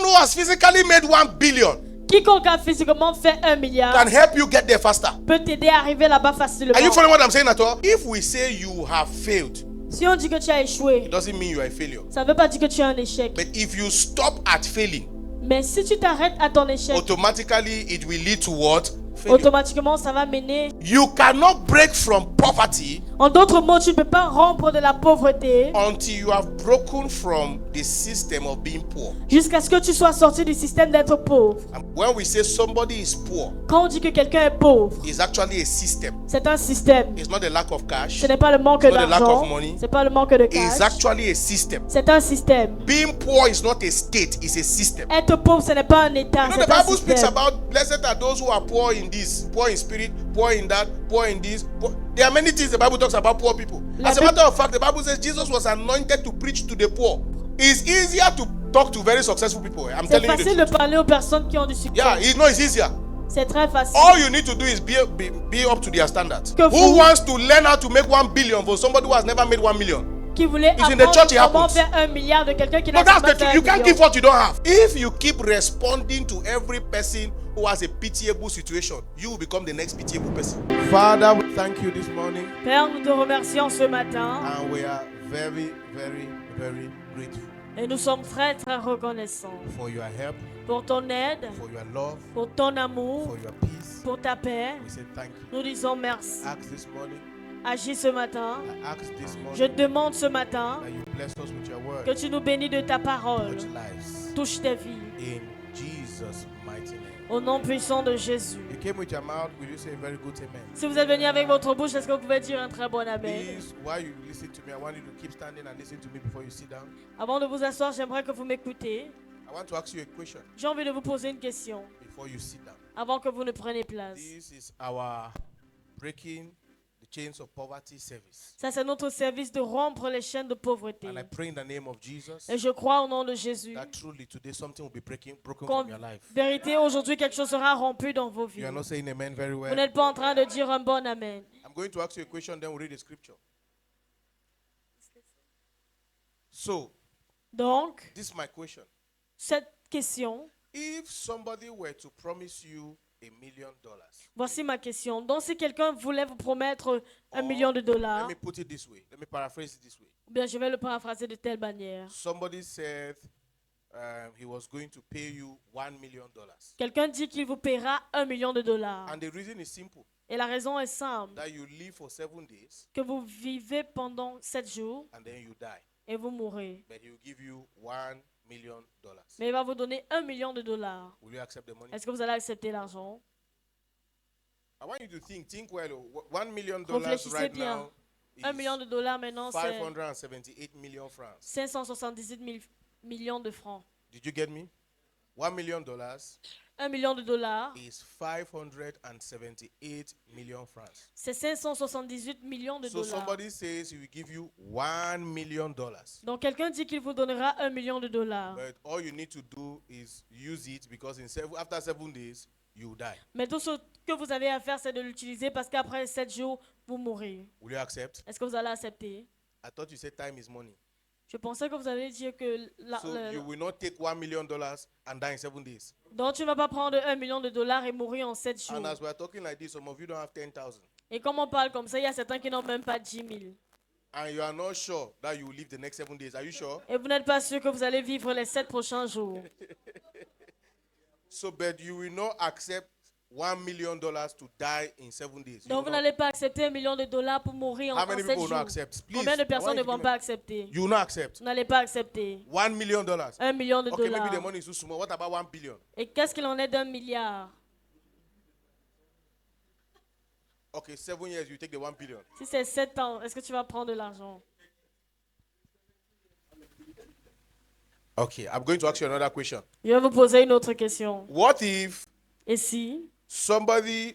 Anyone who has physically made 1 billion Quiconque a physiquement fait 1 milliard can help you get there faster. peut t'aider à arriver là-bas facilement. Are you following what I'm saying at all? If we say you have failed, Si on dit que tu as échoué, it doesn't mean you are a failure. ça ne veut pas dire que tu es un échec. But if you stop at failing, Mais si tu t'arrêtes à ton échec, automatically it will lead to what? Failure. automatiquement ça va mener. You cannot break from poverty En d'autres mots, tu ne peux pas rompre de la pauvreté until you have broken from the system of being poor. jusqu'à ce que tu sois sorti du système d'être pauvre. And when we say somebody is poor, Quand on dit que quelqu'un est pauvre, it's actually a system. c'est un système. It's not a lack of cash. Ce n'est pas le manque It's not the lack d'argent, of money. c'est pas le manque de It's cash. actually a system. C'est un système. Being poor is not a state, it's a system. Être pauvre, ce n'est pas un état, You know, the c'est un Bible speaks système. about blessed are those who are poor in this, poor in spirit, poor in that, poor in this. Poor. There are many things the Bible talks about poor people. As a matter of fact, the Bible says Jesus was anointed to preach to the poor. It's easier to talk to very successful people. I'm C'est telling you facile the de truth. parler aux personnes qui ont du succès. Yeah, it's easier. C'est très facile. All you need to do is be up to their standards. Que Who vous- wants to learn how to make 1 billion for somebody who has never made 1 million? Qui voulait It's in the church, it apprendre comment happens. faire 1 milliard de quelqu'un qui n'a No, that's jamais the fait truth. 1 You can't million. give what you don't have. If you keep responding to every person who has a pitiable situation, you will become the next pitiable person. Father, we thank you this morning, Père, nous te remercions ce matin and we are very, very, very grateful et nous sommes très très reconnaissants for your help, pour ton aide, for your love, pour ton amour, for your peace. pour ta paix. We say thank you. Nous disons merci. Ask this morning, Agis ce matin. I ask this Je morning demande ce matin that you bless us with your word, que tu nous bénis de ta parole. touch lives, Touche tes vies. in Jesus' mighty name. Au nom puissant de Jésus. You came with your mouth, will you say a very good amen? Si vous êtes venu avec votre bouche, est-ce que vous pouvez dire un très bon amen? Please, while you listen to me, I want you to keep standing and listen to me before you sit down. Avant de vous asseoir, j'aimerais que vous m'écoutez. I want to ask you a question J'ai envie de vous poser une question before you sit down. avant que vous ne preniez place. This is our breaking the chains of poverty service. Ça, c'est notre service de rompre les chaînes de pauvreté. And I pray in the name of Jesus Et je crois au nom de Jésus that truly today something will be broken qu'en from your life. vérité, aujourd'hui, quelque chose sera rompu dans vos You vies. are not saying amen very Vous well. n'êtes pas en train de dire un bon amen. I'm going to ask you a question, then we'll read the scripture. So, Donc, this is my question. cette question, If somebody were to promise you $1 million, voici ma question. Donc, si quelqu'un voulait vous promettre 1 or, million de let dollars, me put it this way. Let me paraphrase it this way. ou bien je vais le paraphraser de telle manière. Somebody said he was going to pay you $1 million. Quelqu'un dit qu'il vous paiera 1 million de dollars. And the reason is simple. Et la raison est simple, That you live for 7 days que vous vivez pendant 7 jours and then you die. et vous mourrez. But he will give you $1 million. Mais il va vous donner 1 million de dollars. Will you accept the money? Est-ce que vous allez accepter l'argent? I want you to think well. $1 million Réfléchissez right bien. now 1 million de is dollars maintenant, c'est 578 million francs. 578 millions de francs. Did you get me? $1 million 1 million de dollars, is 578 million francs. c'est 578 millions de So dollars. somebody says he will give you $1 million. Donc quelqu'un dit qu'il vous donnera 1 million de dollars. But all you need to do is use it because after 7 days, you die. Mais tout ce que vous avez à faire, c'est de l'utiliser parce qu'après 7 jours, vous mourrez. Will you accept? Est-ce que vous allez accepter? I thought you said time is money. Je pensais que vous allez dire que... So you will not take $1 million and die in 7 days. Donc tu ne vas pas prendre 1 million de dollars et mourir en 7 jours. And as we are talking like this, some of you don't have 10,000. Et comme on parle comme ça, il y a certains qui n'ont même pas 10 000. And you are not sure that you will live the next 7 days. Are you sure? Et vous n'êtes pas sûr que vous allez vivre les 7 prochains jours. So, but you will not accept $1 million to die in 7 days. You Donc will vous not. n'allez pas accepter 1 million de dollars pour mourir How en many 7 people will not jours. accept? Please. Combien de I personnes want ne you to vont give pas me- accepter? You will not accept Vous n'allez pas accepter $1 million. 1 million de Okay, maybe the dollars. money is too small. What about 1 billion? Et qu'est-ce qu'il en est d'1 milliard? Okay, 7 years, you take the 1 billion. Si c'est 7 ans, est-ce que tu vas prendre de l'argent? Okay, I'm going to ask you another question. Je vais vous poser une autre question. What if Et si somebody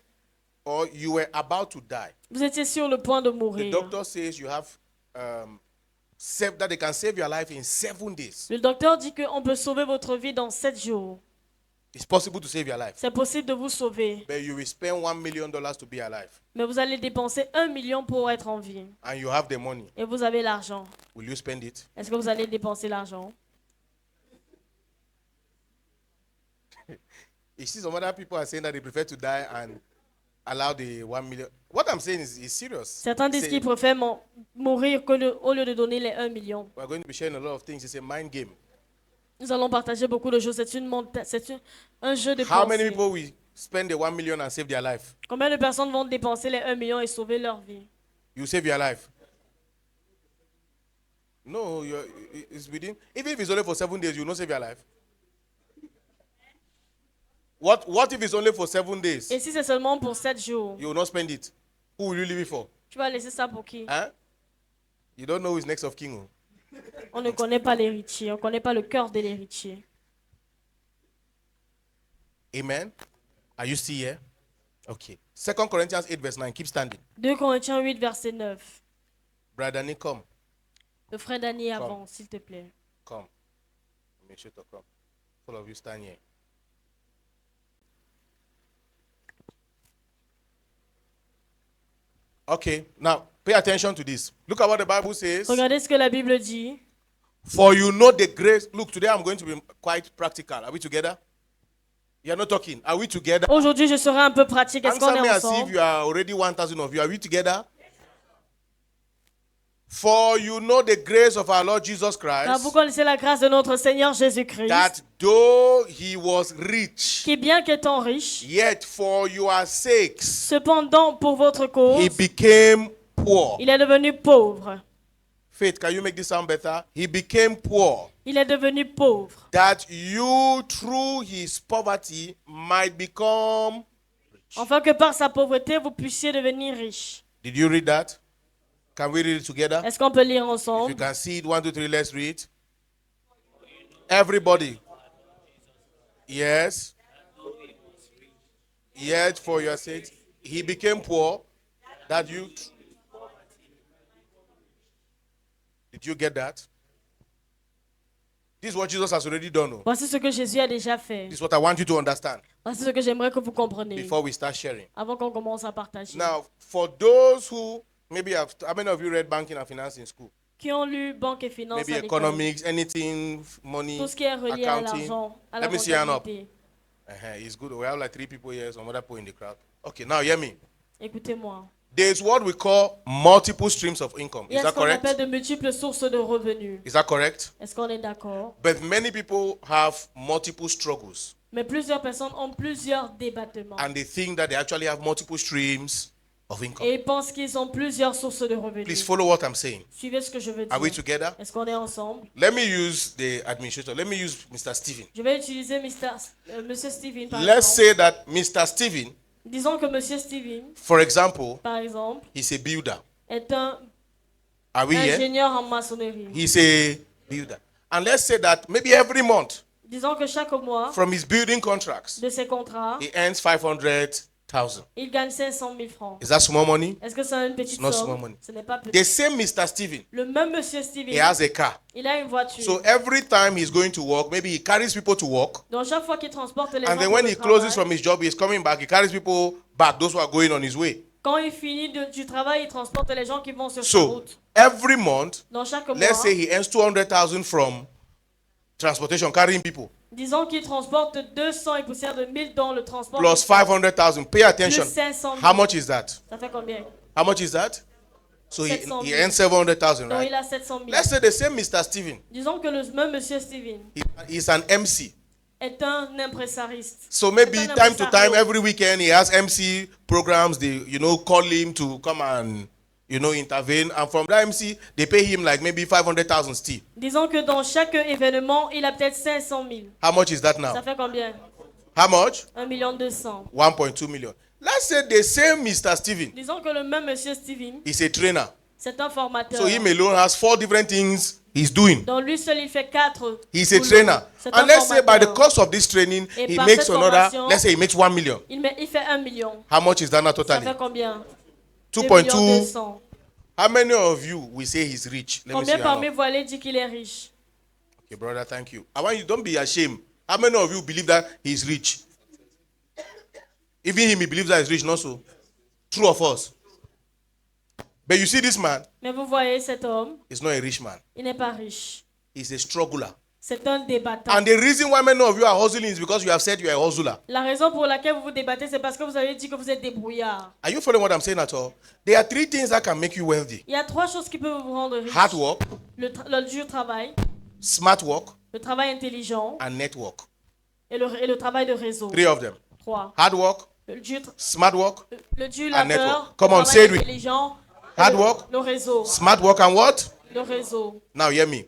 or you were about to die? vous étiez sur le point de The mourir? doctor says you have that they can save your life in 7 days. Le docteur dit qu'on peut sauver votre vie dans 7 jours. It's possible to save your life. C'est possible de vous sauver. But you will spend $1 million to be alive. Mais vous allez dépenser 1 million pour être en vie. And you have the money. Et vous avez l'argent. Will you spend it? Est-ce que vous allez dépenser l'argent? You see, some other people are saying that they prefer to die and allow the 1 million. What I'm saying is serious. Certains disent qu'ils préfèrent mourir au lieu de donner les 1 million. We're going to be sharing a lot of things. It's a mind game. Nous allons partager beaucoup de choses. C'est un jeu de How many pensée. people will spend the 1 million and save their life? Combien de personnes vont dépenser les 1 million et sauver leur vie? You save your life. No, it's within. Even if it's only for 7 days, you will not save your life. What if it's only for 7 days? Et si c'est seulement pour 7 jours, You will not spend it. Who will you leave it for? tu vas laisser ça pour qui? Huh? You don't know who is next of king. Oh. On ne connaît pas l'héritier, on ne connaît pas le cœur de l'héritier. Amen. Are you still here? Okay. 2 Corinthians 8 verse 9. Keep standing. 2 Corinthiens 8, verset 9. Brother Nick, come. Le frère Dany avant, s'il te plaît. Come. Make sure to come. All of you stand here. Okay, now pay attention to this. Look at what the Bible says. Regardez ce que la Bible dit. For you know the grace. Look, today I'm going to be quite practical. Are we together? You are not talking. Are we together? Aujourd'hui, je serai un peu pratique. Est-ce qu'on Answer me est as if ensemble? you are already 1,000 of you. Are we together? For you know the grace of our Lord Jesus Car vous Christ, connaissez la grâce de notre Seigneur Jésus-Christ, that though he was rich, qui bien qu'étant riche, yet for your sakes cependant pour votre cause, he became poor. il est devenu pauvre. Faith, can you make this sound better? He became poor, Il est devenu pauvre, that you through his poverty might become. afin que par sa pauvreté, vous puissiez devenir riche. Did you read that? Can we read it together? Est-ce qu'on peut lire If you ensemble? can see it, 1, 2, 3, let's read. Everybody. Yes. Yet for your sake, he became poor, that you. Did you get that? This is what Jesus has already done. Oh. Voici ce que Jésus a déjà fait. This is what I want you to understand Voici ce que j'aimerais que vous compreniez before we start sharing. avant qu'on commence à partager. Now, for those who maybe have, how many of you read banking and finance in school? Qui ont lu banque et finance Maybe à l'école. economics, anything, money, Tout ce qui est relié à accounting. l'argent, à la Let me see hand up. comptabilité. It's good. We have like 3 people here, some other people in the crowd. Okay, now hear me. Écoutez-moi. There's what we call multiple streams of income. Il y Is a that ce qu'on correct? appelle de multiples sources de revenus. Is that correct? Est-ce qu'on est d'accord? But many people have multiple struggles Mais plusieurs personnes ont plusieurs débattements. and they think that they actually have multiple streams of income. Et ils pensent qu'ils ont plusieurs sources de Please revenus. follow what I'm saying. Suivez ce que je veux Are we dire. together? Est-ce qu'on est ensemble? Let me use the administrator. Let me use Mr. Stephen. Je vais utiliser Monsieur Steven par Let's exemple. say that Mr. Stephen, Disons que Monsieur Steven, for example, par exemple, he's a builder. est un Are we here? ingénieur en maçonnerie. He's a builder. And let's say that maybe every month Disons que chaque mois from his building contracts, de ses contrats, he earns 500,000. il gagne 500 000 francs. Is that small money? Est-ce que c'est une petite It's not small somme? money. Ce n'est pas petit. The same Mr. Stephen, Le même Monsieur he Steven, has a car. il a une voiture. So every time he's going to work, maybe he carries people to work. Donc chaque fois qu'il transporte les And gens then pour when le he closes travail, from his job, he's coming back. He carries people back, those who are going on his way. quand il finit du travail, il transporte les gens qui vont sur sa So route. every month, Dans chaque mois, let's say he earns 200,000 from transportation, carrying people, disons qu'il transporte 200 et poussière de 1000 dans le transport. plus 500,000. Pay attention. Plus 500 000. How much is that? Ça fait combien? How much is that? So he 700,000. earns 700,000, Donc right? il a 700 000. Let's say the same Mr. Stephen, Disons que le même Monsieur Steven he's an MC. est un impressariste. So maybe C'est un time to time, impresario. every weekend, he has MC programs. They, call him to come and, intervene. And from that MC, they pay him like maybe 500,000 still. Disons que dans chaque événement, il a peut-être 500 000. How much is that Ça now? fait combien? How much? 1 200 000. 1.2 million. Let's say the same Mr. Stephen Disons que le même Monsieur Steven, is a trainer. c'est un formateur. So him alone has 4 different things he's doing. Donc lui seul, il fait 4. He's a trainer. And let's say by the course of this training, Et he par makes cette another, formation, let's say he makes 1 million. Il fait 1 million. How much is that now Ça totally? fait combien? 2.2. 200 000. How many of you will say he's rich? Let me see. Combien your parmi hand. vous allez dire qu'il est riche? Okay, brother, thank you. I want you, don't be ashamed. How many of you believe that he's rich? Even him, he believes that he's rich, not so. True or false? But you see this man, Mais vous voyez cet homme, he's not a rich man. il n'est pas riche. He's a struggler. C'est un débattant. And the reason why many of you are hustling is because you have said you are a hustler. La raison pour laquelle vous vous débattez, c'est parce que vous avez dit que vous êtes débrouillard. Are you following what I'm saying at all? There are 3 things that can make you wealthy. Il y a 3 choses qui peuvent vous rendre riche. Hard work, Le dur travail, smart work, le travail intelligent and network. et le travail de réseau. 3 of them. 3. Hard work, Le dur, smart work, le dur and labeur, network. Come on, le say it travail with- intelligent, et Hard le- work. le réseau. smart work, and what? Le réseau. Now hear me.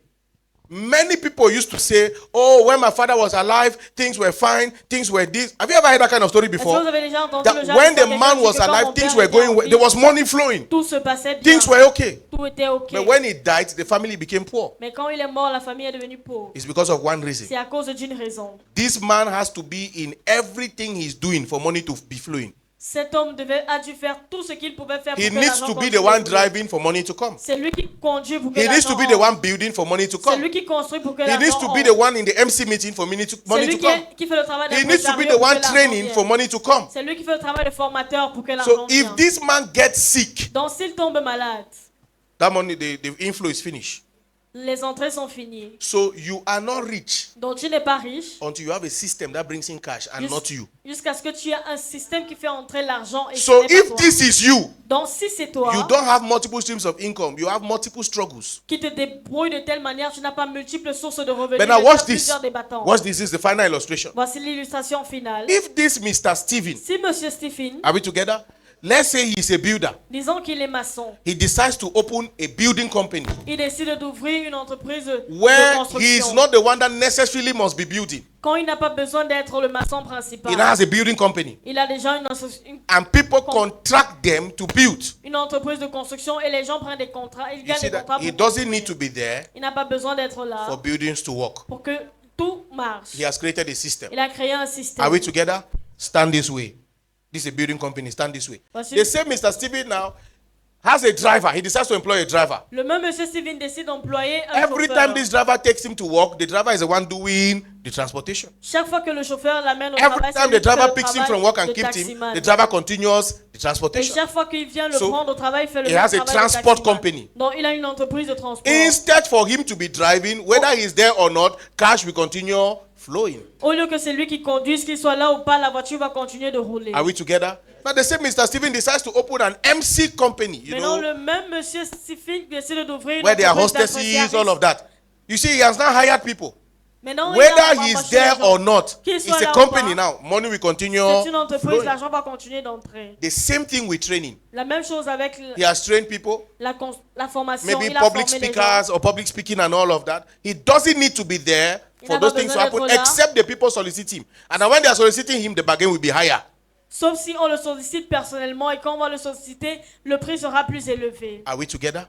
Many people used to say, oh, when my father was alive, things were fine, things were this. Have you ever heard that kind of story Est-ce que before? vous avez déjà entendu That le genre when the d'histoire man quelqu'un was dit que quand alive, mon things père were était going en well. vie, There was money flowing. tout se passait bien. Things were okay. Tout était ok. But when he died, the family became poor. Mais quand il est mort, la famille est devenue pauvre. It's because of one reason. C'est à cause d'une raison. This man has to be in everything he's doing for money to be flowing. Cet homme a dû faire tout ce qu'il pouvait faire pour He que needs l'argent to be continue the one de couler. driving for money to come. C'est lui qui conduit pour que He needs l'argent to be the rentre. one building for money to C'est come. lui qui construit pour que He l'argent needs to be rentre. the one in the MC meeting for money C'est to lui come. qui fait le travail He de needs to be trésorier the pour que one l'argent training vienne. for money to come. C'est lui qui fait le travail de formateur pour que l'argent So vienne. if this man gets sick, Donc s'il tombe malade, that money, the inflow is finished. les entrées sont finies. So you are not rich Donc tu n'es pas riche until you have a system that brings in cash and not you. jusqu'à ce que tu aies un système qui fait entrer l'argent et So ce n'est pas if toi. this is you, Donc si c'est toi you don't have multiple streams of income. You have multiple struggles. qui te débrouille de telle manière, tu n'as pas multiples sources de revenus. But now mais tu as watch this. plusieurs débattants. Watch this. This is the final illustration. Voici l'illustration finale. If this Mr. Steven, Si Monsieur Stephen, are we together? Let's say he's a builder. disons qu'il est maçon, He decides to open a building company il décide d'ouvrir une entreprise de where he is construction. not the one that necessarily must be building. Quand il n'a pas besoin d'être le maçon He principal, now has a building company. il a déjà And people contract them to build. une entreprise de construction et les gens prennent des contrats. Il You gagne see des that contrats he pour doesn't construire. need to be there Il n'a pas besoin d'être là for buildings to work. pour que tout marche. He has created a system. Il a créé un système. Are we together? Stand this way. This is a building company. Stand this way. Voici- They say Mr. Steven now has a driver. He decides to employ a driver. Le même Monsieur Steven décide d'employer un Every chauffeur. time this driver takes him to work, the driver is the one doing the transportation. Chaque fois que le chauffeur l'amène au Every travail, c'est time lui the qui fait driver le picks him travail from work and de keeps him, taximan. the driver continues the Et transportation. chaque fois qu'il vient le So, prendre au travail, il fait le he même has a travail de transport taximan. company. Donc il a une entreprise de transport. Instead for him to be driving, whether he's there or not, cash will continue flowing. Au lieu que c'est lui qui conduise, qu'il soit là ou pas, la voiture va continuer de rouler. Are we together? Now the same Mr. Steven decides to open an MC company, you Maintenant, know, le même Monsieur Stephen décide d'ouvrir une where there are entreprise hostesses, d'affaires. all of that. You see, he has now hired people. Maintenant, il a Whether embauché he's les there gens. or not, Qu'il it's soit a là ou company pas, now. Money will continue c'est une entreprise, flowing. l'argent va continuer d'entrer. The same thing with training. La même chose avec He has trained people, la formation. maybe il a public formé les gens. speakers or public speaking and all of that. He doesn't need to be there Il for n'a those pas things to besoin happen, d'être là. except the people solicit him. And then when they are soliciting him, the bargain will be higher. Sauf si on le sollicite personnellement et quand on va le solliciter, le prix sera plus élevé. Are we together?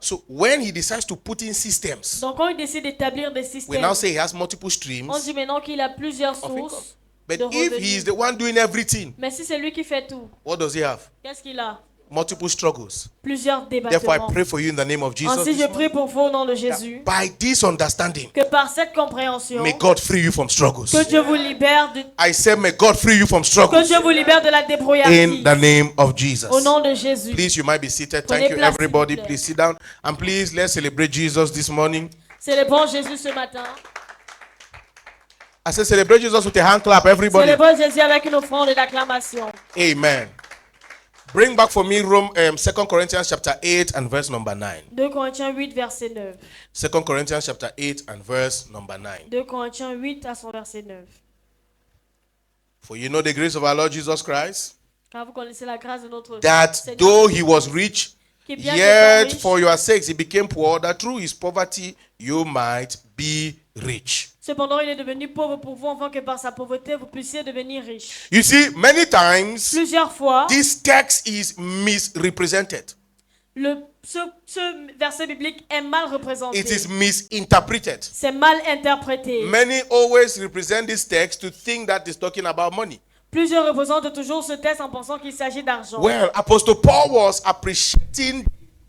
So when he decides to put in systems, Donc quand il décide d'établir des we systèmes, now say he has multiple on streams dit maintenant qu'il a plusieurs of income. sources But de if revenus. he is the one doing everything, Mais si c'est lui qui fait tout, what does he have? qu'est-ce qu'il a? Multiple struggles. Plusieurs Therefore, I débattements. pray for you in the name of Jesus. Ainsi, je prie pour vous au nom de Jésus, By this understanding, que par cette compréhension, may God free you from struggles. que Dieu vous libère de, I say, may God free you from que struggles Dieu vous libère de la in débrouillardise. the name of Jesus. Au nom de Jésus. Please, you might be seated. Prenez Thank you, place, everybody. s'il vous plaît. Please sit down. And please, let's celebrate Jesus this morning. Célébrons Jésus ce matin. I said, celebrate Jesus with a hand clap, everybody. Célébrons Jésus avec une offrande et d'acclamation. Amen. Bring back for me Rome, 2 Corinthians chapter 8 and verse number 9. 2 Corinthiens 8, verset 9. 2 Corinthians chapter 8 and verse number 9. 2 Corinthiens 8 à son verset 9. For you know the grace of our Lord Jesus Christ, Car vous connaissez la grâce de notre that Seigneur, though he was rich, qui bien qu'étant yet riche, for your sakes he became poor, that through his poverty you might be rich. cependant il est devenu pauvre pour vous, afin que par sa pauvreté vous puissiez devenir riche. You see, many times Plusieurs fois, this text is misrepresented. ce verset biblique est mal représenté. It is misinterpreted. C'est mal interprété. Many always represent this text to think that it's talking about money. Plusieurs représentent toujours ce texte en pensant qu'il s'agit d'argent. Well, Apostle Paul was appreciating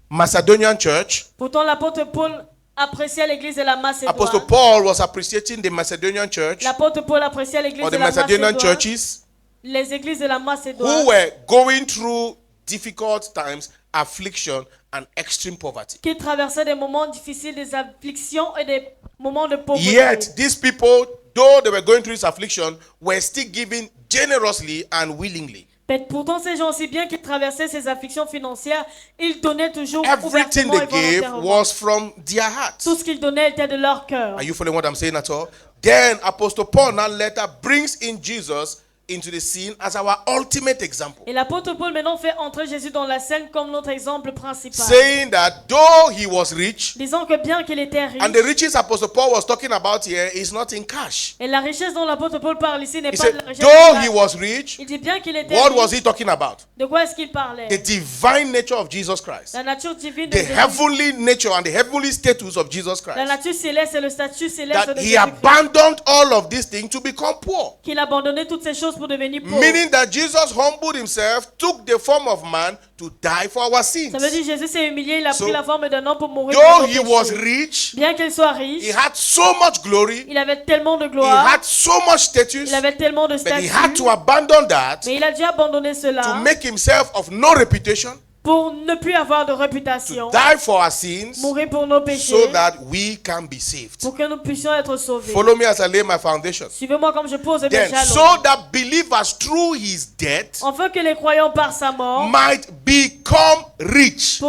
Macedonian church. Pourtant, l'apôtre Paul appréciait l'église de la Macédoine. Apostle Paul was appreciating the Macedonian church L'apôtre Paul appréciait l'église or de the la Macedonian Macédoine. churches Les églises de la who Macédoine were going through difficult times, affliction, and extreme poverty. qui traversaient des moments difficiles, des afflictions et des moments de pauvreté. Yet these people, though they were going through this affliction, were still giving generously and willingly. Mais pourtant, ces gens, aussi bien qu'ils traversaient ces afflictions financières, ils donnaient toujours Everything ouvertement et they gave volontairement. was from their hearts. Tout ce qu'ils donnaient était de leur cœur. Are you following what I'm saying at all? Then Apostle Paul now later brings in Jesus into the scene as our ultimate example, Et l'apôtre Paul maintenant fait entrer Jésus dans la scène comme notre exemple principal. saying that though he was rich, Disant que bien qu'il était riche, and the riches Apostle Paul was talking about here is not in cash. et la richesse dont l'apôtre Paul parle ici n'est He pas de said, la richesse though de he la- was rich, Il dit bien qu'il était what riche. was he talking about? De quoi est-ce qu'il parlait? The divine nature of Jesus Christ, La nature divine de the Jésus. heavenly nature and the heavenly status of Jesus La Christ. nature céleste et le statut céleste That de he Jésus. abandoned all of these things to become poor. Qu'il a abandonné toutes ces choses pour devenir pauvre. Meaning that Jesus humbled himself, took the form of man to die for our sins. Ça veut dire Jésus s'est humilié, il a So, pris la forme d'un homme pour mourir pour Though nos he was péchés. rich, Bien qu'il soit riche, he had so much glory, il avait tellement de he gloire, had so much status, il avait tellement de but he statut, had to abandon that mais il a dû abandonner to cela make himself of no reputation, pour ne plus avoir de réputation, die for our sins, mourir pour nos péchés, so that we can be saved. pour que nous puissions être sauvés. Follow me as I lay my foundation. Suivez-moi comme je pose mes Then, jalons. so that believers through his death Afin que les croyants par sa mort might become rich.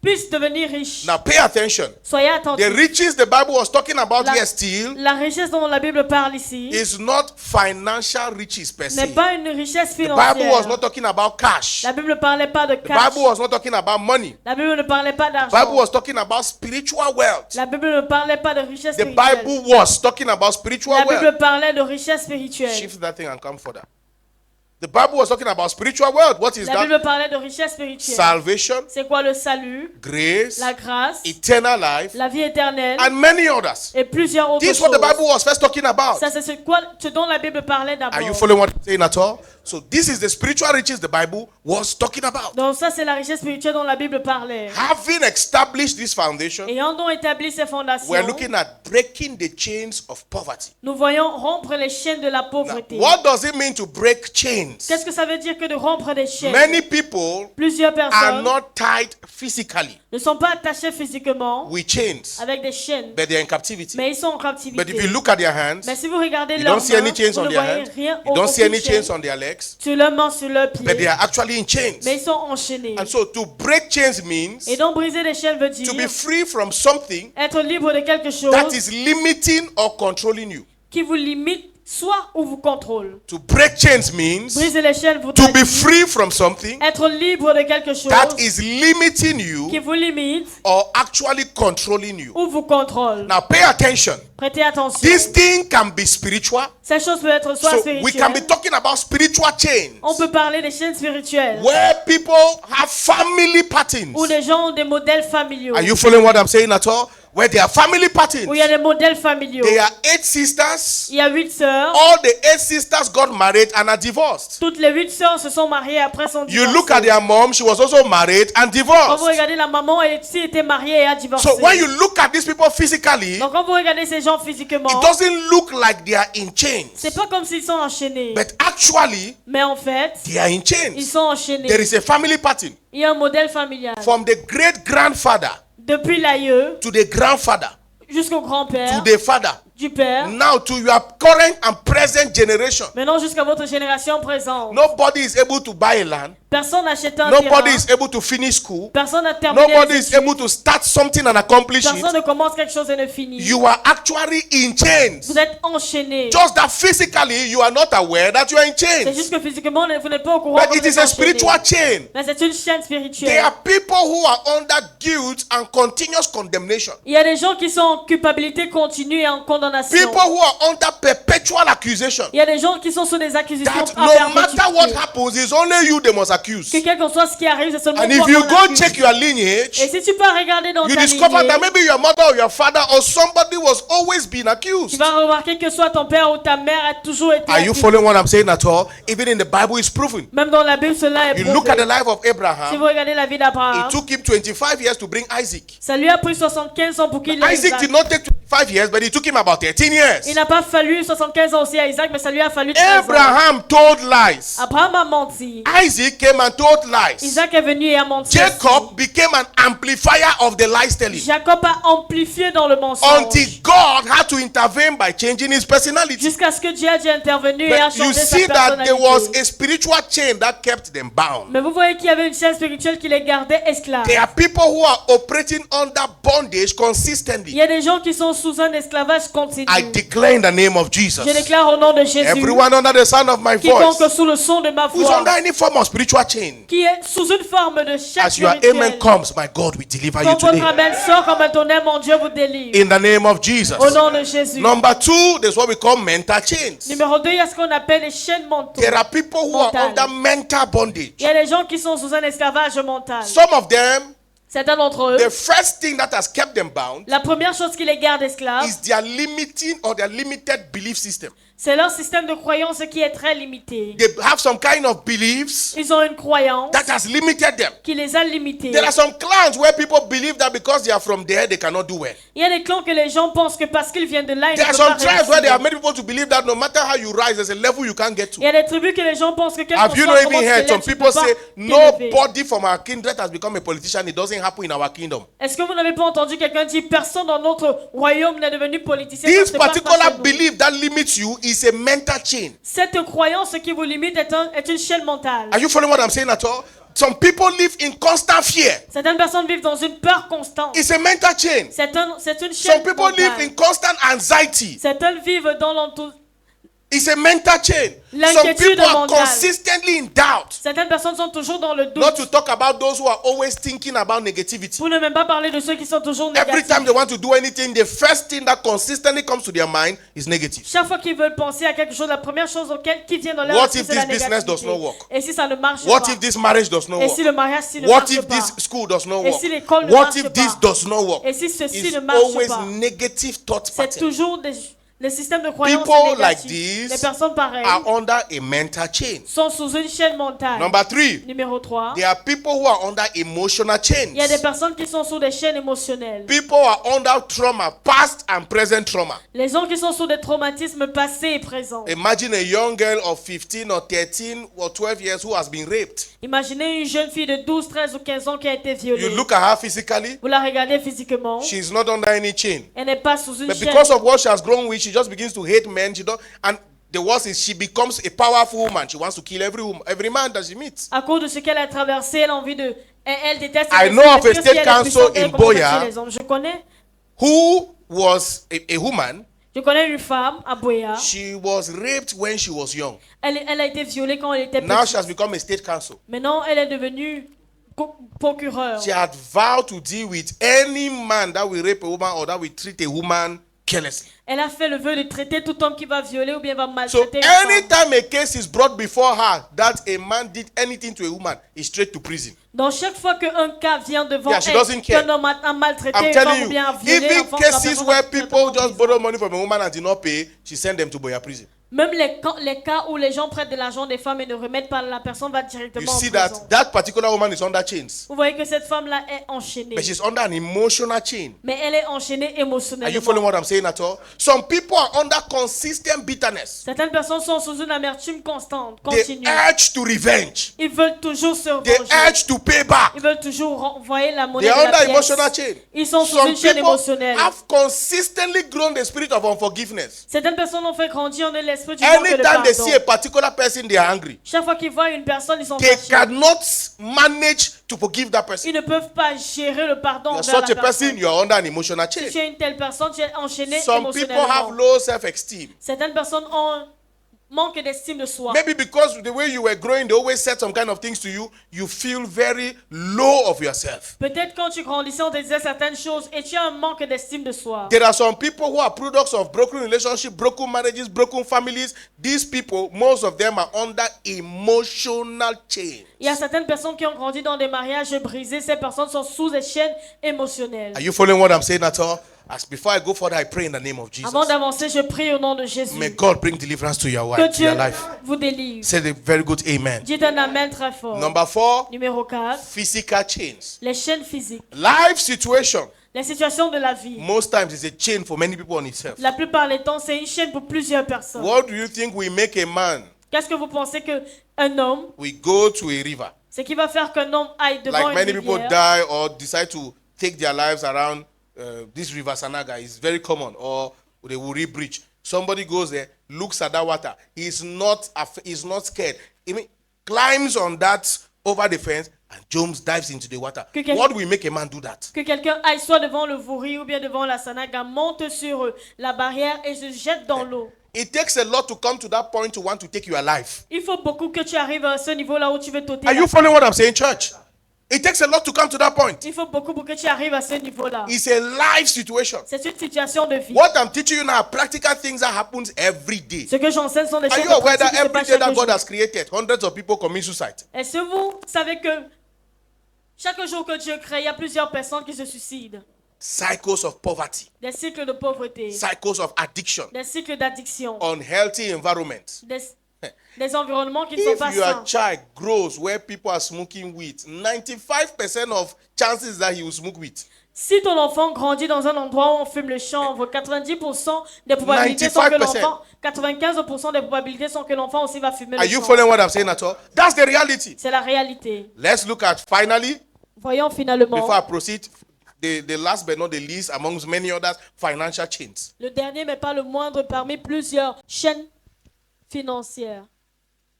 puissent devenir riches. Now pay attention. Soyez The attentifs. riches the Bible was talking about La- here still La richesse dont la Bible parle ici is not financial riches per n'est se. pas une richesse The Bible was financière. not talking about cash. La Bible ne parlait pas de The cash. Bible was not talking about money. La Bible ne parlait pas The Bible d'argent. was talking about spiritual wealth. La Bible ne parlait pas de richesse The spirituelle. Bible was talking about spiritual La wealth. Bible parlait de richesse spirituelle. Shift that thing and come further. The Bible was talking about spiritual wealth. What is La that? Bible parlait de richesse spirituelle. Salvation, C'est quoi le salut, grace, la grâce, eternal life, la vie éternelle and many others. et plusieurs autres This is what the choses. Bible was first talking about. Ça, c'est ce dont la Bible parlait d'abord. Are you following what I'm saying at all? So this is the spiritual riches the Bible was talking about. Donc ça, c'est la richesse spirituelle dont la Bible parlait. Having established this foundation, Ayant donc établi ces fondations, we're looking at breaking the chains of poverty. nous voyons rompre les chaînes de la Now, pauvreté. what does it mean to break chains? Qu'est-ce que ça veut dire que de rompre des chaînes? Many people Plusieurs are personnes not tied physically ne sont pas attachées physiquement with chains, avec des chaînes, but they're in captivity. mais ils sont en But if captivité. you look at their hands, Mais si vous regardez you leurs don't see any mains, chains vous on ne their voyez hands. rien, You don't see aucune any chaîne chains on their legs, sur leurs mains, sur leurs but they pieds, are actually in chains. mais ils sont enchaînés. And so to break chains means Et donc briser les chaînes veut dire to be free from something être libre de quelque chose that is limiting or controlling you. qui vous limite, soit ou vous contrôle. To break chains means Briser les chaînes vous to be dire free from something être libre de quelque chose that is limiting qui you vous limite or actually controlling you. ou vous contrôle. Now pay attention. Prêtez attention. This thing can be spiritual. Cette chose peut être soit So we can be spirituelle. talking about spiritual chains On peut parler des chaînes spirituelles where people have family patterns. où les gens ont des modèles familiaux. Are you following what I'm saying at all? Where there are family patterns. Où il y a des modèles familiaux. There are 8 sisters. Il y a 8 sœurs. All the 8 sisters got married and are divorced. Toutes les 8 sœurs se sont mariées après son You divorce. look at their mom, she was also married and Quand vous divorced. regardez la maman, elle aussi était mariée et a divorcé. So when you look at these people physically, Donc quand vous regardez ces gens physiquement, it doesn't look like they are in chains. c'est pas comme s'ils sont enchaînés. But actually, Mais en fait, they are in ils chains. sont enchaînés. There is a family pattern Il y a un modèle familial. from the great grandfather Depuis l'aïeux to the grandfather jusqu'au to grand-père, the father. du père, Now to your current and present generation. maintenant jusqu'à votre génération présente. Nobody is able to buy a land. Personne n'achète un Nobody terrain. is able to finish school. Personne n'a terminé Nobody les is études. able to start something and accomplish Personne it. ne commence quelque chose et ne finit. You are actually in chains. Vous êtes enchaînés. Just that physically you are not aware that you are in C'est chains. juste que physiquement, vous n'êtes pas au courant. But que it vous is êtes a enchaînés. spiritual chain. Mais c'est une chaîne There spirituelle. are people who are under guilt and continuous condemnation. Il y a des gens qui sont en culpabilité continue et en condamnation. People who are under perpetual accusation. Il y a des gens qui sont sous des accusations That à no matter what perpétuité. happens, it's only you they must accuse. Que quel que soit ce qui arrive, c'est seulement And toi if you qu'on go accuse. check your lineage, Et si tu peux regarder dans you ta discover lignée, that maybe your mother or your father or somebody was always being tu accused. vas remarquer que soit ton père ou ta mère a toujours été Are you accusé. following what I'm saying at all? Even in the Bible, it's proven. Même dans la Bible, cela est You look at the prouvé. life of Si Abraham, vous regardez la vie d'Abraham, it took him 25 years to bring Isaac. ça lui a pris 75 ans pour qu'il ait Isaac Isaac. did not take 5 years, but it took him about 13 years. Il n'a pas fallu 75 ans aussi à Isaac, mais ça lui a fallu 13 ans. Abraham told lies. Abraham a menti. Isaac came and told lies. Isaac est venu et a menti. Jacob became an amplifier of the lies telling. Jacob a amplifié dans le mensonge. Until God had to intervene by changing his personality. Jusqu'à ce que Dieu a dû intervenir et a But you changé sa see that there was personnalité. a spiritual chain that kept them bound. Mais vous voyez qu'il y avait une chaîne spirituelle qui les gardait esclaves. There are people who are operating under bondage Il consistently. y a des gens qui sont sous un esclavage continu. I declare in the name of Jesus. Je déclare au nom de Jésus, Everyone under the sound of my voice quiconque sous le son de ma who's voix, under any form of spiritual chain, qui est sous une forme de chaîne as your spirituelle, amen comes, my God will deliver you quand votre today. amen sort comme un tonnerre, mon Dieu vous délivre. In the name of Jesus. Au nom de Jésus. Number 2, there's what we call mental chains. Numéro 2, il y a ce qu'on appelle les chaînes mentales. There are people who are Mental. under mental bondage. Il y a des gens qui sont sous un esclavage mental. Some of them, Certains d'entre eux, the first thing that has kept them bound la première chose qui les garde esclaves, is their limiting or their limited belief system. c'est leur système de croyance qui est très limité. They have some kind of beliefs Ils ont une croyance that has limited them. qui les a limités. There are some clans where people believe that because they are from there, they cannot do well. Il y a des clans que les gens pensent que parce qu'ils viennent de là, ils ne There are peuvent pas some tribes where they have réussir. made people to believe that no matter how you rise, there's a level you can't get Il to. y a des tribus que les gens pensent que Have you not even heard some people say, nobody. nobody from our kindred has become a politician? It doesn't happen in our kingdom. Est-ce que vous n'avez pas entendu quelqu'un dire personne dans notre royaume n'est devenu politicien? This Ça se passe pas particular chez nous. belief that limits you is a mental chain. Cette croyance qui vous limite est une chaîne mentale. Are you following what I'm saying at all? Some people live in constant fear. Certaines personnes vivent dans une peur constante. It's a mental chain. C'est une chaîne Some people live in mentale. constant anxiety. Certains vivent dans l'enthousiasme. It's a mental chain. Some L'inquiétude people are mentale. consistently in doubt. Certaines personnes sont toujours dans le Not doute. to talk about those who are always thinking about negativity. Pour ne même pas parler de ceux qui sont toujours Every négatifs. time they want to do anything, the first thing that consistently comes to their mind is negative. Chaque fois qu'ils veulent penser à quelque chose, la première chose qui vient dans leur What esprit, if c'est la this business does négativité. not work? Et si ça ne marche What pas? if this marriage does not Et work? si le mariage ne What marche if pas? this school does not Et work? si l'école ne What marche if pas? this does not work? Et si ceci It's ne marche always pas? negative thought C'est pattern. toujours des systèmes de croyance People like négatifs. this Les personnes pareilles are under a mental chain. sont sous une chaîne mentale. Number 3, Numéro 3. there are people who are under emotional chains. Il y a des personnes qui sont sous des chaînes émotionnelles. People are under trauma, past and present trauma. Les gens qui sont sous des traumatismes passés et présents. Imagine a young girl of 15 or 13 or 12 years who has been raped. Imaginez une jeune fille de 12, 13 ou 15 ans qui a été violée. You look at her physically, Vous la regardez physiquement. she's not under any chain. Elle n'est pas sous une But chaîne. because of what she has grown with, she just begins to hate men. And the worst is she becomes a powerful woman. She wants to kill every man that she meets. À cause de ce qu'elle a traversé, elle a envie de... Elle déteste I les know hommes, of a parce que si state elle est council puissante, elle in commence à Boya. tuer les hommes. Who was a woman. Je connais une femme à Boya. She was raped when she was young. Elle a été violée quand elle était Now petite. she has become a state council. Maintenant, elle est devenue procureur. She had vowed to deal with any man that will rape a woman or that will treat a woman carelessly. Elle a fait le vœu de traiter tout homme qui va violer ou bien va So maltraiter une femme. anytime a case is brought before her that a man did anything to a woman, is straight to prison. Donc chaque fois qu'un cas vient devant Yeah, she doesn't elle, care. qu'un homme a maltraité I'm une femme telling ou you, bien a violé even l'enfant, cases where people just prison. borrow money from a woman and did not pay, she send them to Boya prison. Même les cas où les gens prêtent de l'argent des femmes et ne remettent pas, la personne va You directement en see prison. that particular woman is under chains, Vous voyez que cette femme-là est enchaînée. but she's under an emotional chain. Mais elle est enchaînée Are you following émotionnellement. what I'm saying at all? Some people are under consistent bitterness. Certaines personnes sont sous une amertume constante, The continue. urge to revenge. Ils veulent toujours se The venger. urge to pay back. Ils veulent toujours renvoyer la monnaie They de are la under pièce. emotional chain. Ils sont sous Some une chaîne people émotionnelle. have consistently grown the spirit of unforgiveness. Certaines personnes ont fait grandir en eux l'esprit du manque de Anytime they pardon. see a particular person, they are angry. Chaque fois qu'ils voient une personne, ils sont They fâchés. cannot manage to forgive that person. Ils ne peuvent pas gérer le pardon You're envers such la a person, personne. you are under an emotional Si chain. tu es une telle personne, tu es enchaîné Some people have émotionnellement. low self-esteem. Certaines personnes ont manque d'estime de soi. Maybe because the way you were growing, they always said some kind of things to you, you feel very low of yourself. Peut-être quand tu grandissais, on te disait certaines choses et tu as un manque d'estime de soi. There are some people who are products of broken relationships, broken marriages, broken families. These people, most of them are under emotional chain. Il y a certaines personnes qui ont grandi dans des mariages brisés. Ces personnes sont sous des chaînes émotionnelles. Are you following what I'm saying at all? As before I go further, I pray in the name of Jesus. Avant d'avancer, je prie au nom de Jésus. May God bring deliverance to your Que wife, to Dieu your life. vous délivre. Say a very good amen. Dites un amen très fort. Number 4, Numéro 4. physical chains. Les chaînes physiques. Life situation Les situations de la vie. most times it's a chain for many people on itself. La plupart des temps, c'est une chaîne pour plusieurs personnes. What do you think will make a man? Qu'est-ce que vous pensez qu'un homme, We go to a river. c'est qui va faire qu'un homme aille devant Like many une people rivière? die or decide to take their lives around this river Sanaga is very common, or the Wuri Bridge. Somebody goes there, looks at that water. He's not scared. He climbs on that over the fence and jumps, dives into the water. What will make a man do that? Que quelqu'un aille soit devant le Vouri ou bien devant la Sanaga, monte sur la barrière et se jette dans l'eau. It takes a lot to come to that point to want to take your life. Il faut beaucoup que tu arrives à ce niveau-là où tu veux t'ôter. Are you following what I'm saying, church? It takes a lot to come to that point. Il faut beaucoup pour que tu arrives à ce niveau-là. It's a life situation. C'est une situation de vie. What I'm teaching you now are practical things that happens every day. Ce que j'enseigne sont des Are choses you aware that pratiques qui se every passent day that chaque God jour. has created, hundreds of people commit suicide? Est-ce que vous savez que chaque jour que Dieu crée, il y a plusieurs personnes qui se suicident? Cycles of poverty, Des cycles de pauvreté, cycles of addiction, des cycles d'addiction, unhealthy environments. des environnements qui ne sont If pas your sains. child grows where people are smoking weed, 95% of chances that he will smoke weed. Si ton enfant grandit dans un endroit où on fume le chanvre, 90% des probabilités sont que 95%. l'enfant, 95% des probabilités sont que l'enfant aussi va fumer Are le you chanvre. following what I'm saying at all? That's the reality. C'est la réalité. Let's look at finally, Voyons finalement before I proceed, the last but not the least amongst many others, financial chains. le dernier mais pas le moindre parmi plusieurs chaînes financières.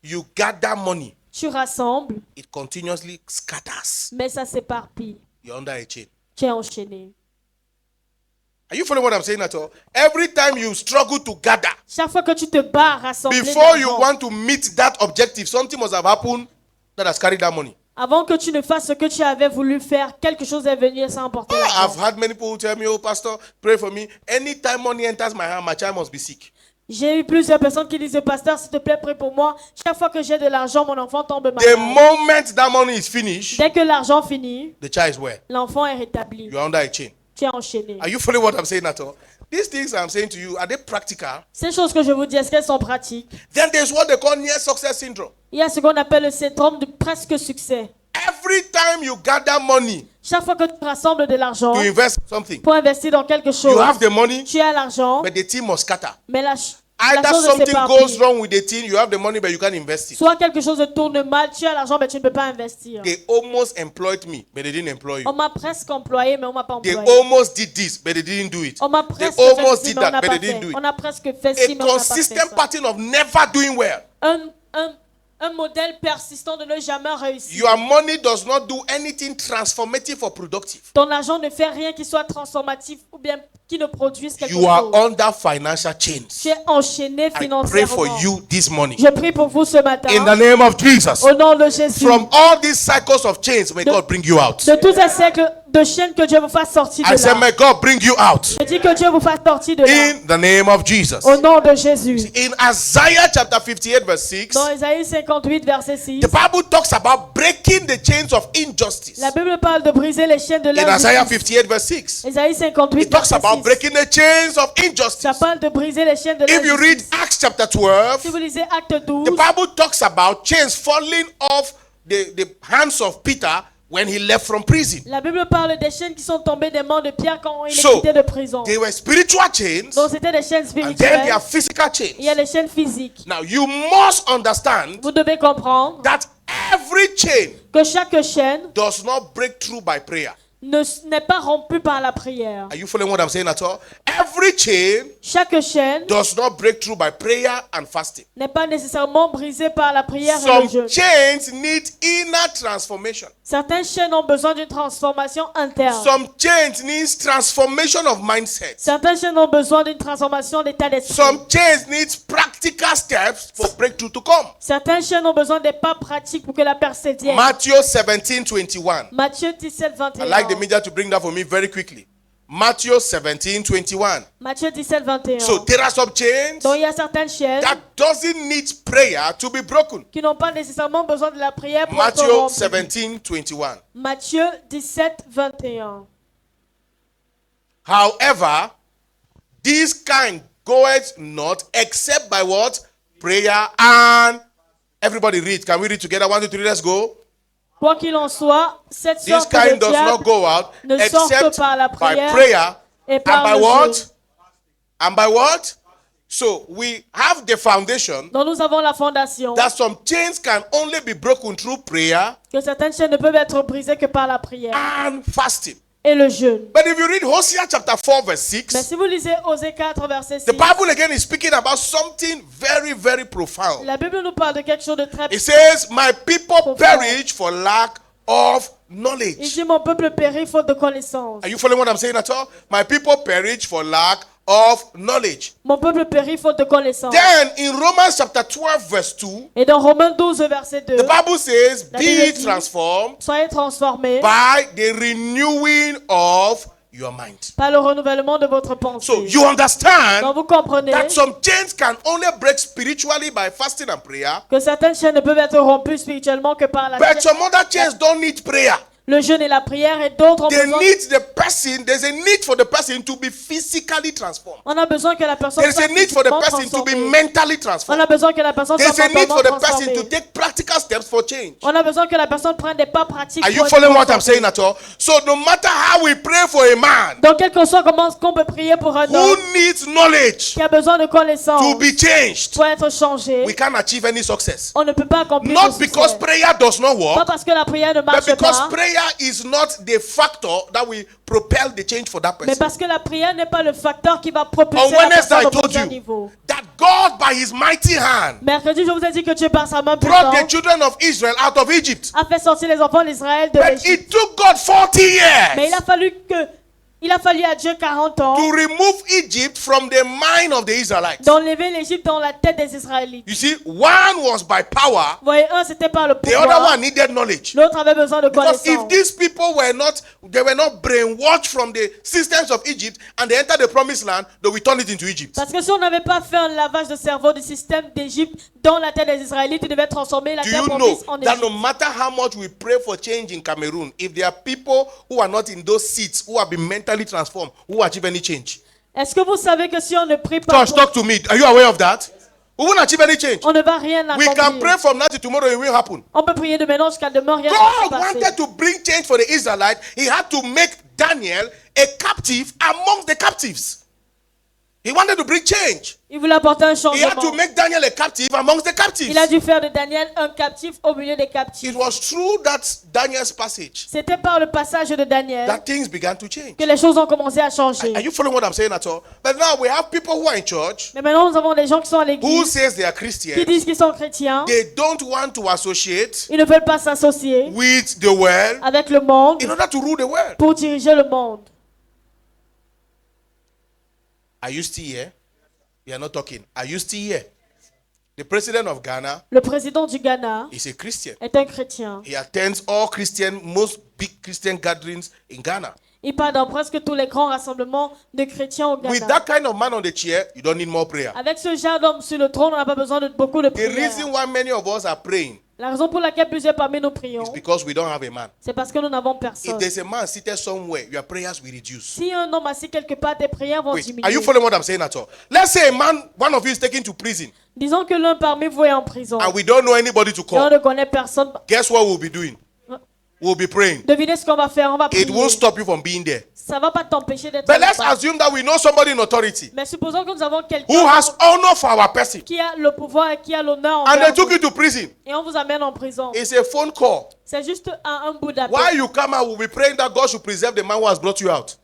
You gather money, Tu rassembles, it continuously scatters. mais ça s'éparpille. You're under a chain. Tu es enchaîné. Are you following what I'm saying at all? Every time you struggle to gather, Chaque fois que tu te bats à rassembler before you l'argent, want to meet that objective, something must have happened that has carried that money. avant que tu ne fasses ce que tu avais voulu faire, quelque chose est venu et ça a emporté I've l'argent. had many people who tell me, oh, Pastor, pray for me. Anytime money enters my hand, my child must be sick. J'ai eu plusieurs personnes qui disent, pasteur, s'il te plaît, prie pour moi. Chaque fois que j'ai de l'argent, mon enfant tombe The malade. moment that money is finished, Dès que l'argent finit, the child is where? l'enfant est rétabli. You're under a chain. Tu es enchaîné. Are you following what I'm saying at all? These things I'm saying to you, are they practical? Ces choses que je vous dis, est-ce qu'elles sont pratiques? Then there's what they call near success syndrome. Il y a ce qu'on appelle le syndrome de presque succès. Every time you gather money Chaque fois que tu rassembles de l'argent to invest in something, pour investir dans quelque chose, you have the money, tu as l'argent, but the team must scatter. mais la Either chose something s'éparpille. goes wrong with the team, you have the money, but you can't invest it. Soit quelque chose tourne mal, tu as l'argent, mais tu ne peux pas investir. They almost employed me, but they didn't employ On you. m'a presque employé, mais on m'a pas They employé. almost did this, but they didn't do it. On m'a They presque fait almost ci, did mais on that, n'a but pas they didn't fait. do it. On a presque fait A ci, mais on n'a pas fait consistent ça. pattern of never doing well. Un modèle persistant de ne jamais réussir. Your money does not do anything transformative or productive. Ton argent ne fait rien qui soit transformatif ou bien qui ne produise quelque You are chose. under financial chains. Tu es enchaîné I pray financièrement. for you this morning. Je prie pour vous ce matin. In the name of Jesus. Au nom de Jésus. From all these cycles of chains, may God bring you out. De tous ces siècles de chaînes que Dieu vous fasse sortir I de said, là. may God bring you out. Je dis que Dieu vous fasse sortir de là. In the name of Jesus. Au nom de Jésus. In Isaiah chapter 58 verse 6, Dans Isaïe 58, verset 6, the Bible talks about breaking the chains of injustice. la Bible parle de briser les chaînes de In Isaiah l'injustice. 58 verse 6, Isaïe 58, it talks verset about 6. breaking the chains of Ça injustice. parle de briser les chaînes de If you read l'injustice. Acts chapter 12, Si vous lisez Acte 12, the Bible talks about chains falling off the hands of Peter when he left from prison. la Bible parle des chaînes qui sont tombées des mains de Pierre quand il est So, quitté de prison. they were spiritual chains, Donc c'était des chaînes and then spirituelles. there are physical Il y a chains. les chaînes physiques. Now you must understand Vous devez comprendre that every chain que chaque chaîne does not break through by prayer. n'est pas rompue par la prière. Are you following what I'm saying at all? Every chain Chaque chaîne does not break through by prayer and fasting. n'est pas nécessairement brisée par la prière et le Some jeûne. chains need inner transformation. Certaines chaînes ont besoin d'une transformation interne. Some chains need transformation of mindset. Certaines chaînes ont besoin d'une transformation d'état d'esprit. Some chains need practical steps for breakthrough to come. Certaines chaînes ont besoin des pas pratiques pour que la percée vienne. Matthew 17:21. Matthieu 17, I like the 21. media to bring that for me very quickly. Matthew 17:21. Matthieu 17, 21. So there are some chains Donc il y a certaines chaînes that doesn't need prayer to be broken. qui n'ont pas nécessairement besoin de la prière pour être Matthew rompues. 17:21. Matthieu 17, 21. However, this kind goeth not except by what? Prayer and everybody read. Can we read together? 1, 2, 3, let's go. Quoi qu'il en soit, cette This sorte de kind does not diable go out ne sort que except par la by prière prayer et and par by le what? jeûne. And by what? So we have the foundation Donc nous avons la fondation that some chains can only be broken through prayer que certaines chaînes ne peuvent être brisées que par la prière and fasting. et le jeûne. But if you read Hosea chapter 4 verse Mais 6, si vous lisez Osée 4, verset 6, the Bible again is speaking about something very, very profound. la Bible nous parle de quelque chose de très It says, my people Profound. perish for lack of Il knowledge. dit mon peuple périt faute de connaissance. Are you following what I'm saying at all? My people perish for lack of knowledge. Mon peuple périt faute de connaissance. Then in Romans chapter 12 verse 2, Et dans Romains 12, verset 2, the Bible says, La be Bible dit, transformed soyez transformés by the renewing of your mind. par le renouvellement de votre pensée. So you understand Donc vous comprenez that some chains can only break spiritually by fasting and prayer, que certaines chaînes ne peuvent être rompues spirituellement que par la but some other chains don't need prayer. le jeûne et la prière, et d'autres ont They besoin. need the person, there's a need for the person to be physically transformed. On a besoin que la personne There's soit a need for the physiquement person to be transformée. mentally On transformed. a besoin que la personne soit There's a need for the mentalement person to transformée. take practical steps for change. On a besoin que la personne prenne des pas pratiques. Are pour you être following what I'm transformée. saying at all? So no matter how we pray for a man Donc, quel que soit comment qu'on peut prier pour un who homme needs knowledge qui a besoin de connaissances to be changed, pour être changé, we can't achieve any success. on ne peut pas accomplir Not ce because succès. prayer does not Pas work, parce que la prière ne but marche because pas, prayer is not the factor that will propel the change for that mais person. parce que la prière n'est pas le facteur qui va propulser On la Wednesday, personne I au told prochain you niveau. that God, by His mighty hand, Mercredi, je vous ai dit que Dieu, par sa main brought the puissante, children of Israel out of Egypt. a fait sortir les enfants d'Israël de But l'Égypte. it took God 40 Mais years il a fallu à Dieu 40 ans to remove Egypt from the mind of the Israelites. d'enlever l'Égypte dans la tête des Israélites. You see, one was by power, Vous voyez, un c'était par le the other pouvoir, one needed knowledge. l'autre avait besoin de Because if connaissance. these people were not, they were not brainwashed from the systems of Egypt and they entered the promised land, they will turn it into Egypt. Parce que si on n'avait pas fait un lavage de cerveau du système d'Égypte dans la tête des Israélites, ils devaient transformer la Do terre you know promise en that no Égypte. matter how much we pray for change in Cameroon, if there are people who are not in those seats, who have been mentally transformed, who achieve any change? Est-ce que vous savez que si on ne prie pas, Josh, talk to me. Are you aware of that? We won't achieve any change. on ne va rien We can accomplir? pray from now to tomorrow, it will happen. On peut prier de maintenant jusqu'à demain, rien ne va se God passer. wanted to bring change for the Israelites. He had to make Daniel a captive amongst the captives. He wanted to bring change. Il voulait apporter un He had to changement. make Daniel a captive amongst the captives. Il a dû faire de Daniel un captif au milieu des captifs. It was through that Daniel's passage C'était par le passage de Daniel that things began to change. que les choses ont commencé à changer. Are you following what I'm saying at all? But now we have people who are in church Mais maintenant, nous avons des gens qui sont à who l'église, says they are qui Christians. disent qu'ils sont chrétiens. They don't want to associate Ils ne veulent pas s'associer with the world avec le monde in order to rule the world. pour diriger le monde. Are you still here? You are not talking. Are you still here? The president of Ghana Le président du Ghana is a Christian. est un chrétien. He attends all Christian, most big Christian gatherings in Ghana. Il part dans presque tous les grands rassemblements de chrétiens au With Ghana. that kind of man on the chair, you don't need more prayer. Avec ce genre d'homme sur le trône, on n'a pas besoin de beaucoup de The prières. reason why many of us are praying La raison pour laquelle plusieurs parmi nous prions, is because we don't have a man. c'est parce que nous n'avons If personne. there's a man seated somewhere, your prayers will reduce. Si un homme assis quelque part, tes prières vont Wait, diminuer. are you following what I'm saying at all? Let's say a man, one of you is taken to prison, Disons que l'un parmi vous est en prison. and we don't know anybody to Et on call. ne connaît personne. Guess what we'll be doing? We'll be praying. Devinez ce qu'on va faire, on va prier. It won't stop you from being there. Ça ne va pas t'empêcher d'être But let's là-bas. assume that we know somebody in authority Mais supposons que nous avons who quelqu'un has honor for our person, qui a le pouvoir et qui a l'honneur and they envers took vous. you to prison. Et on vous amène en prison. It's a phone call. C'est juste un bout d'appel. While you come out, we'll be praying that God should preserve the man who has brought you out.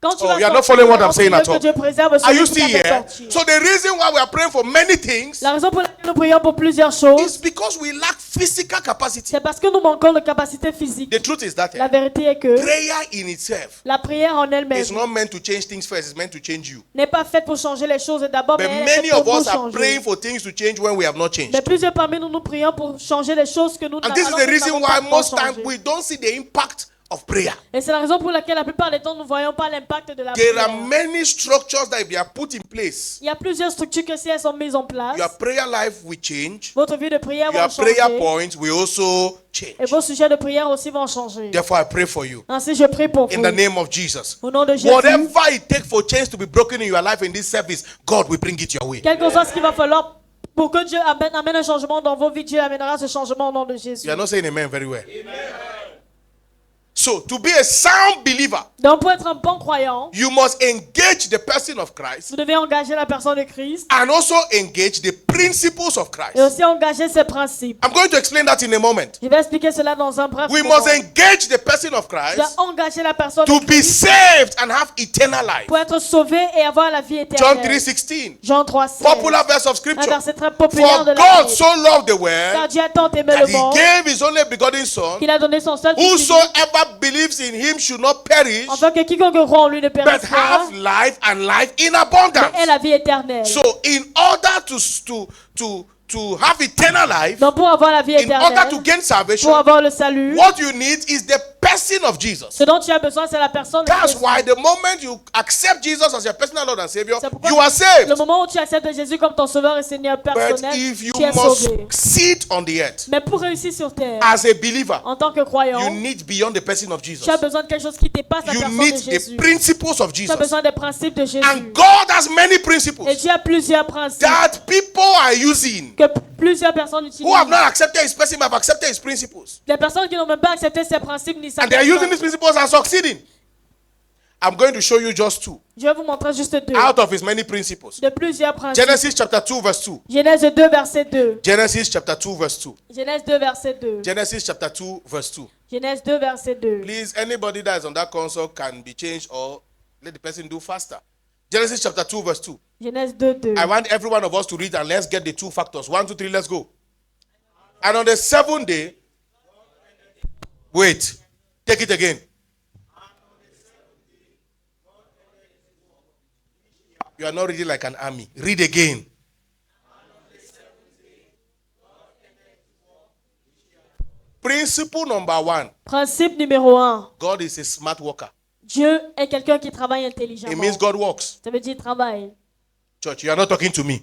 Quand tu Oh, vas you are not sortir, following what on I'm saying prie at que all. Dieu préserve Are celui you qui still t'a fait here? sortir. So the reason why we are praying for many things La raison pour laquelle nous prions pour plusieurs choses, is because we lack physical capacity. c'est parce que nous manquons de capacité physique. The truth is that La vérité est que prayer in itself la prière en elle-même is not meant to change things first, it's meant to change you. n'est pas faite pour changer les choses d'abord, mais But elle est many faite of pour us vous are changer. praying for things to change when we have not changed. Mais plusieurs parmi nous, nous prions pour changer les choses que nous And this is alors the que nous reason n'avons why pas encore most times changé. we don't see the impact of prayer. Et c'est la raison pour laquelle la plupart des temps, nous ne voyons pas l'impact de la There prière. are many structures that if they are put in place, Il y a plusieurs structures que si elles sont mises en place, your prayer life will change, votre vie de prière va your prayer changer points will also change. et vos sujets de prière aussi vont changer. Therefore, I pray for you Ainsi, je prie pour in vous. the name of Jesus. Au nom de Jésus, Whatever it takes for chains to be broken in your life in this service, God will bring it your way. quel que soit ce qu'il va falloir Pour que Dieu amène un changement dans vos vies, Dieu amènera ce changement au nom de Jésus. You are not saying amen very well. So, to be a sound believer, Donc pour être un bon croyant, you must engage the person of Christ vous devez engager la personne de Christ and also engage the principles of Christ. et aussi engager ses principes. I'm going to explain that in a moment. Je vais expliquer cela dans un bref We moment. must engage the person of Tu dois Christ engager la personne to de be Christ saved and have eternal life. pour être sauvé et avoir la vie John éternelle. 3:16. Jean 3:16. Popular verse of Un scripture. verset très populaire For de la God Bible. so loved the Car world Dieu a tant aimé that le he monde gave his only begotten son. qu'il a donné son seul fils unique, Whosoever believes in him should not perish, afin que quiconque croit en lui ne but périsse pas, have life and life in mais ait abundance. la vie éternelle. So, in order to have eternal life, Donc pour avoir la vie in order to éternelle, gain salvation, pour avoir le salut, what you need is the person of Jesus. ce dont tu as besoin, c'est la personne de That's Jésus. why the moment you accept Jesus as your personal Lord and Savior, C'est pourquoi you are le saved. moment où tu acceptes Jésus comme ton sauveur et Seigneur But personnel, if you tu es sauvé. must sit on the earth Mais pour réussir sur terre, as a believer, en tant que croyant, you need beyond the person of Jesus. tu as besoin de quelque chose qui dépasse la You personne need de the Jésus. principles of Tu as Jesus. besoin des principes de Jésus. And God has many Et principles Dieu a plusieurs principes that people are using que plusieurs personnes utilisent. who have not accepted his person but have accepted his principles. Les personnes qui n'ont même pas accepté ses principes ni sa And they are using personne. these principles and succeeding. I'm going to show you just two Je vais vous montrer juste deux out of his many principles. de plusieurs principes. Genesis chapter 2 verse 2. Genèse 2, verset 2. Genesis chapter 2 verse 2. Genèse 2, verset 2. Genesis chapter 2 verse 2. Genèse 2, verset 2. Please, anybody that is on that console can be changed or let the person do faster. Genesis chapter 2 verse 2. Genèse 2, 2. I want every one of us to read and let's get the two factors. 1, 2, 3, let's go. And on the seventh day, wait, take it again. You are not reading like an army. Read again. Principle number 1. Principe numéro 1. God is a smart worker. Dieu est quelqu'un qui travaille It intelligemment. means God works. Ça veut dire travail. Church, you are not talking to me.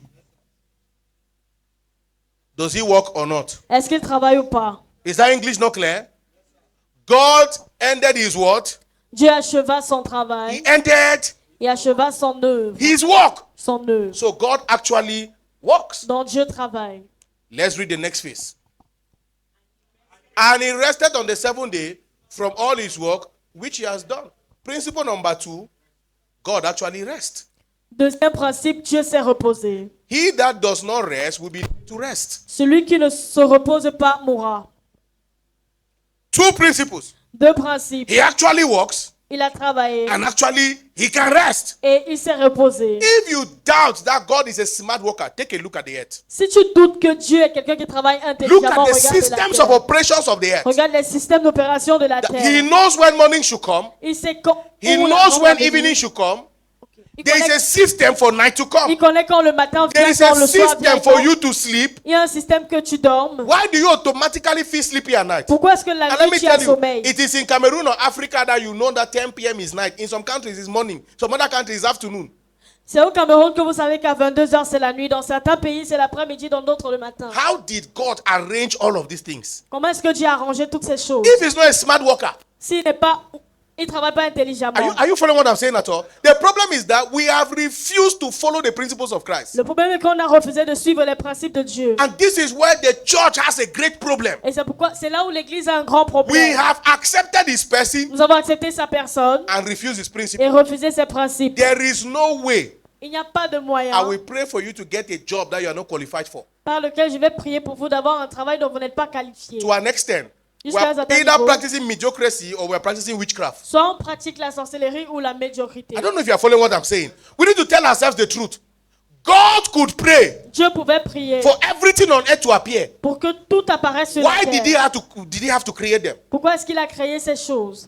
Does he work or not? Est-ce qu'il travaille ou pas? Is that English not clear? God ended his what? Dieu acheva son He travail ended et acheva son œuvre. his work. Son œuvre. So God actually works. Donc Dieu travaille. Let's read the next phase. And he rested on the seventh day from all his work which he has done. Principle number 2, God actually rests. Deuxième principe, Dieu s'est reposé. He that does not rest will be to rest. Celui qui ne se repose pas mourra. Two principles. Deux principes. He actually works Il a travaillé and actually he can rest. et il s'est reposé. If you doubt that God is a smart worker, take a look at the earth. Si tu doutes que Dieu est quelqu'un qui travaille Look intelligemment, at the regarde la systems of terre. operations of the earth. Regarde les systèmes d'opération de la He terre. knows when morning should come. Il sait quand He où la knows journée when va venir. evening should come. Il There is connaît, a system for night to come. il connaît quand le matin There vient, is a quand le soir vient. system for you to sleep. Il y a un système que tu dormes. Why do you automatically feel sleepy at night? Pourquoi est-ce que la And let nuit me tu as tell you, sommeil? it is in Cameroon or Africa that you know that 10 p.m. is night. In some countries, it's morning. Some other countries, it's afternoon. C'est au Cameroun que vous savez qu'à 22h c'est la nuit. Dans certains pays c'est l'après-midi, dans d'autres le matin. How did God arrange all of these things? Comment est-ce que Dieu a arrangé toutes ces choses? If he's not a smart worker, S'il n'est pas, il travaille pas intelligemment. are you following what I'm saying at all? The problem is that we have refused to follow the principles of Christ. Le problème est qu'on a refusé de suivre les principes de Dieu. And this is where the church has a great problem. Et c'est pourquoi c'est là où l'Église a un grand We problème. have accepted his person Nous avons accepté sa personne and refused his et principle. refusé ses principes. There is no way Il n'y a pas de moyen I will pray for you to get a job that you are not qualified for. par lequel je vais prier pour vous d'avoir un travail dont vous n'êtes pas qualifié. To an extent, we Jusqu'à un are certain either niveau. practicing mediocrity or we are practicing witchcraft. Soit on pratique la sorcellerie ou la médiocrité. I don't know if you are following what I'm saying. We need to tell ourselves the truth. God could pray Dieu pouvait prier for everything on earth to appear. pour que tout apparaisse sur la Why terre. did he have to create them? Pourquoi est-ce qu'il a créé ces choses?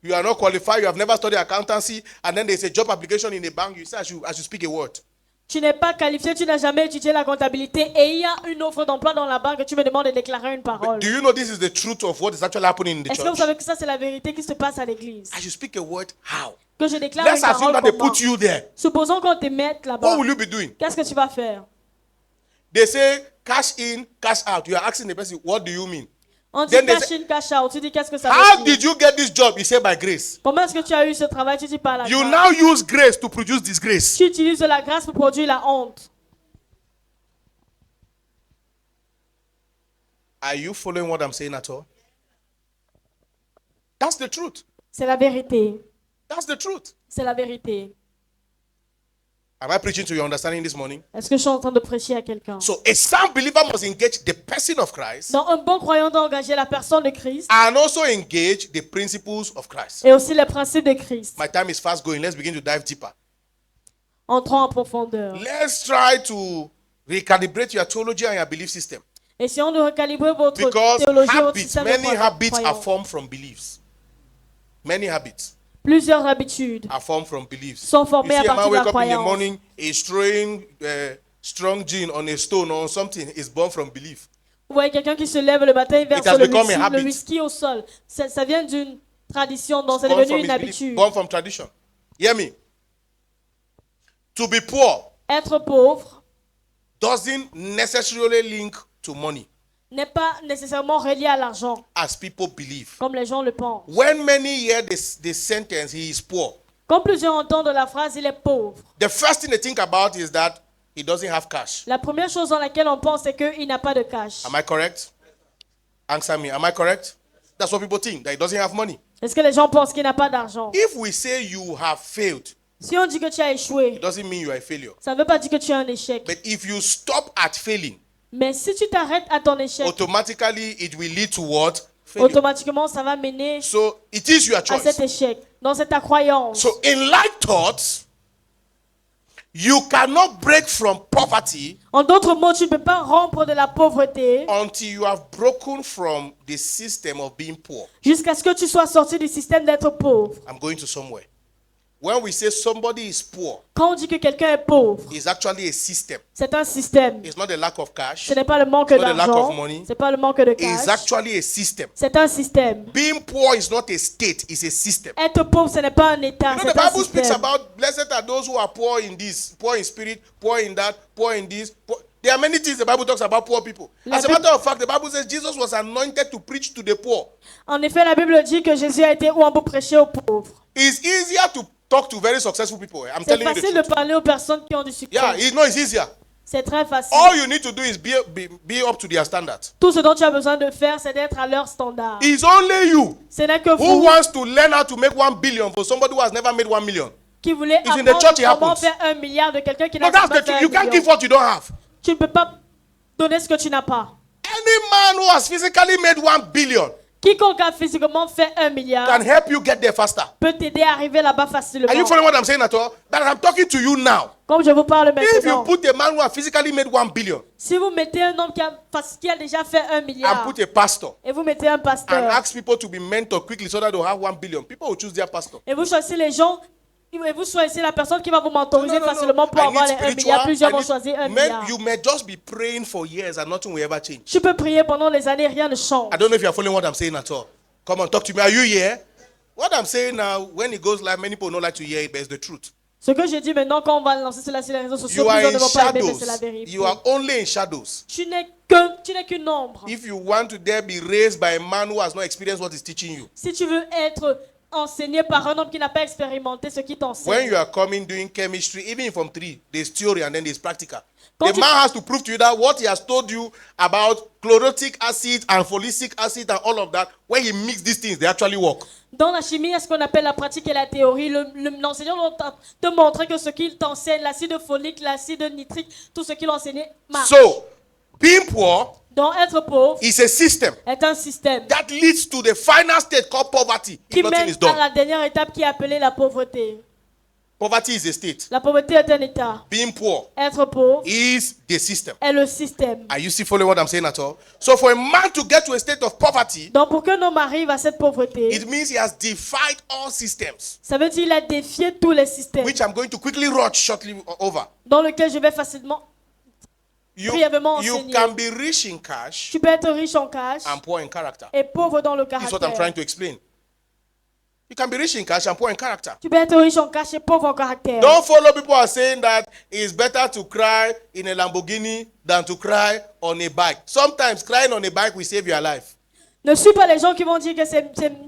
You are not qualified, you have never studied accountancy, and then there's a job application in a bank. You say, I should speak a word. Tu n'es pas qualifié, tu n'as jamais étudié la comptabilité et il y a une offre d'emploi dans la banque et tu me demandes de déclarer une parole. Do you know this is the truth of what is actually happening in the Est-ce que vous church? savez que ça c'est la vérité qui se passe à l'église? I should speak a word. How? Que je déclare Let's une assume parole that they comment? put you there. Supposons qu'on te mette What là-bas. will you be doing? Qu'est-ce que tu vas faire? They say cash in, cash out. You are asking the person, what do you mean? On dit Then they cash say, in, cash out. Tu dis qu'est-ce que ça veut How dire? did you get this job? You say by grace. Comment est-ce que tu as eu ce travail? Tu dis par la You grâce. now use grace to produce disgrace. Tu utilises la grâce pour produire la honte. Are you following what I'm saying at all? That's the truth. C'est la vérité. That's the truth. C'est la vérité. Am I preaching to your understanding this morning? Est-ce que je suis en train de prêcher à quelqu'un? So a sound believer must engage the person of Christ Donc, un bon croyant doit engager la personne de Christ and also engage the principles of Christ. et aussi les principes de Christ. My time is fast going. Let's begin to dive deeper. Entrons en profondeur. Let's try to recalibrate your theology and your belief system. Essayons de recalibrer votre Because théologie, votre habits, système many de habits are croyance. formed from beliefs. Many habits Plusieurs habitudes are formed from beliefs. sont You formées à see a man partir de wake la up in the croyance. morning, he's throwing strong gin on a stone or on something. It's born from belief. Vous voyez quelqu'un qui se lève le matin, il verse has le become a whisky, habit. le whisky au sol. Ça vient d'une tradition, donc c'est Born devenu from une his belief, habitude. born from tradition. Hear me? To be poor Être pauvre doesn't necessarily link to money n'est pas nécessairement relié à l'argent, as people believe. comme les gens le pensent. When many hear this sentence, he is poor, Quand plusieurs entendent la phrase, il est pauvre, the first thing they think about is that he doesn't have cash. la première chose dans laquelle on pense, c'est qu'il n'a pas de cash. Am I correct? Answer me. Am I correct? That's what people think, that he doesn't have money. Est-ce que les gens pensent qu'il n'a pas d'argent? If we say you have failed, Si on dit que tu as échoué, it doesn't mean you are a failure. ça ne veut pas dire que tu es un échec. But if you stop at failing, Mais si tu t'arrêtes à ton échec, automatically it will lead to what? Failure. automatiquement, ça va mener So it is your à cet choice. échec. Donc, c'est ta croyance. So in like thoughts, you cannot break from poverty En d'autres mots, tu ne peux pas rompre de la pauvreté until you have broken from the system of being poor. jusqu'à ce que tu sois sorti du système d'être pauvre. I'm going to somewhere. When we say somebody is poor, Quand on dit que quelqu'un est pauvre, it's actually a system. c'est un système. It's not the lack of cash. Ce n'est pas le manque It's not the lack d'argent. of money. Ce n'est pas le manque de It's cash. actually a system. C'est un système. Being poor is not a state, it's a system. Être pauvre, ce n'est pas un état, You know, the c'est un Bible speaks système. about blessed are those who are poor in this, poor in spirit, poor in that, poor in this. There are many things the Bible talks about poor people. As a matter of fact, the Bible says Jesus was anointed to preach to the poor. En effet, la Bible dit que Jésus a été oint pour prêcher aux pauvres. It's easier to talk to very successful people. I'm C'est telling you the facile de truth. parler aux personnes qui ont du succès. Yeah, it's easier. C'est très facile. All you need to do is be up to their standards. Tout ce dont tu as besoin de faire, c'est d'être à leur standard. It's only you Ce n'est que who vous wants to learn how to make 1 billion for somebody who has never made 1 million. qui voulez It's in the apprendre church it comment happens. faire 1 milliard de quelqu'un qui n'a No, that's pas the fait truth. 1 You can't million. give what you don't have. Tu ne peux pas donner ce que tu n'as pas. Any man who has physically made 1 billion Quiconque a physiquement fait 1 milliard can help you get there faster. peut t'aider à arriver là-bas facilement. Are you following what I'm saying at all? That I'm talking to you now. Comme je vous parle If you maintenant, put a man who has physically made 1 billion si vous mettez un homme qui a déjà fait 1 and milliard put a pastor et vous mettez un and pasteur ask people to be mentored quickly so that they'll have 1 billion, people will choose their pastor. et vous choisissez les gens et vous choisissez la personne qui va vous mentoriser facilement pour I avoir need les 1 milliard, spiritual. plusieurs I vont need- choisir 1 Men, milliard. you may just be praying for years and nothing will ever change. Tu peux prier pendant les années, rien ne change. I don't know if you're following what I'm saying at all. Come on, talk to me. Are you here? What I'm saying now, when it goes live, many people don't like to hear it, but it's the truth. Ce que je dis maintenant, quand on va lancer cela sur les réseaux sociaux, You are plusieurs in ne vont pas aimer, mais c'est la shadows. vérité. You are only in shadows. Tu n'es qu'une ombre. If you want to dare be raised by a man who has not experienced what he's teaching you, Si tu veux être enseigné par un homme qui n'a pas expérimenté ce qui when t'enseigne, you are coming doing chemistry, even from 3, there's theory and then there's practical. Quand The tu- man has to prove to you that what he has told you about chlorotic acid and folicic acid and all of that, when he mixes these things, they actually work. dans la chimie, il y a ce qu'on appelle la pratique et la théorie. L'enseignant doit te montrer que ce qu'il t'enseigne, l'acide folique, l'acide nitrique, tout ce qu'il enseignait marche. So, being poor Donc être pauvre is a system est un système that leads to the final state called poverty qui if nothing mène is à done. la dernière étape qui est appelée la pauvreté. Poverty is a state. La pauvreté est un état. Being poor Être pauvre is the system. est le système. Are you still following what I'm saying at all? So for a man to get to a state of poverty, Donc pour qu'un homme arrive à cette pauvreté, it means he has defied all systems, ça veut dire qu'il a défié tous les systèmes which I'm going to quickly rush shortly over. dans lesquels je vais facilement. You, Brièvement you enseigné. can be rich in cash Tu peux être riche en cash and poor in character. et pauvre dans le This is what I'm trying caractère. to explain. You can be rich in cash and poor in character. Tu peux être riche en cash et pauvre en caractère. Don't follow people who are saying that it's better to cry in a Lamborghini than to cry on a bike. Sometimes crying on a bike will save your life. Ne suis pas les gens qui vont dire que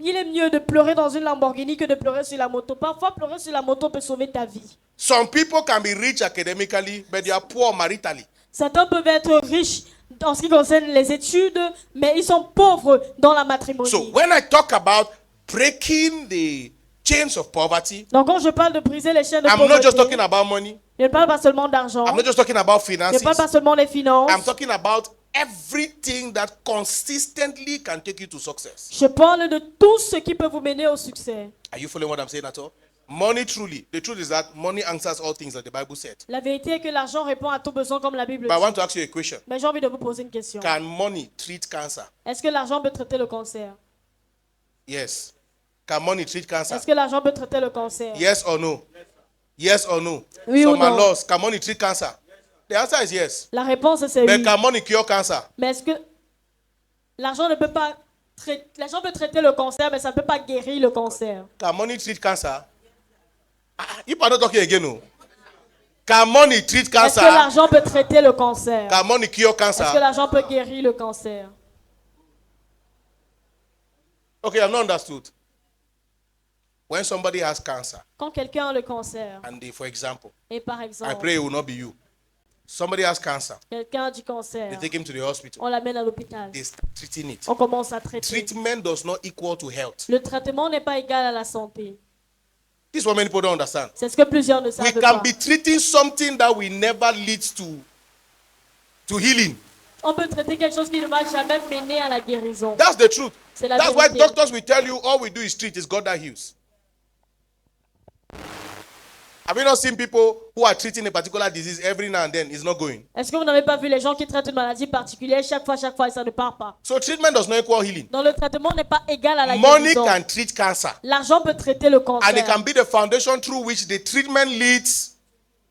il est mieux de pleurer dans une Lamborghini que de pleurer sur la moto. Parfois, pleurer sur la moto peut sauver ta vie. Some people can be rich academically, but they are poor maritally. Certains peuvent être riches en ce qui concerne les études, mais ils sont pauvres dans la matrimoniée. So when I talk about breaking the chains of poverty, Donc quand je parle de briser les chaînes de I'm not just pauvreté, talking about money. je ne parle pas seulement d'argent, I'm not just talking about je ne finances. parle pas seulement des finances, I'm talking about everything that consistently can take you to success. je parle de tout ce qui peut vous mener au succès. Are you following what I'm saying at all? Money truly. The truth is that money answers all things like the Bible said. La vérité est que l'argent répond à tout besoin comme la Bible But I want dit. to ask you a question. Mais j'ai envie de vous poser une question. Can money treat cancer? Est-ce que l'argent peut traiter le cancer? Yes. Can money treat cancer? Est-ce que l'argent peut traiter le cancer? Yes or no? Yes or no? Oui ou Some are non? lost. Can money treat cancer? The answer is yes. La réponse c'est But oui. can money cure cancer? Mais est-ce que l'argent ne peut pas traiter, l'argent peut traiter le cancer, mais ça ne peut pas guérir le cancer. Can money treat cancer? You are not talking again, no. Can money treat Est-ce cancer? que l'argent peut traiter le cancer? Can money cure Est-ce que cancer? l'argent peut guérir le cancer? Okay, I've not understood. When somebody has cancer, Quand quelqu'un a le cancer, and they, for example, et par I exemple, pray it will not be you. Somebody has cancer. quelqu'un a du cancer, They take him to the hospital. on l'amène à l'hôpital, They start treating it. on commence à traiter. Treatment does not equal to health. Le traitement n'est pas égal à la santé. This is what many people don't understand. C'est ce que plusieurs ne We savent can pas. be treating something that will never lead to healing. On peut traiter quelque chose qui ne va jamais mener à la guérison. That's the truth. C'est la That's why vérité. doctors will tell you all we do is treat. It's God that heals. Have you not seen people who are treating a particular disease every now and then? It's not going. Est-ce que vous n'avez pas vu les gens qui traitent une maladie particulière chaque fois, et ça ne part pas? So treatment does not equal healing. Donc le traitement n'est pas égal à la Money guérison. can treat cancer. L'argent peut traiter le cancer. And it can be the foundation through which the treatment leads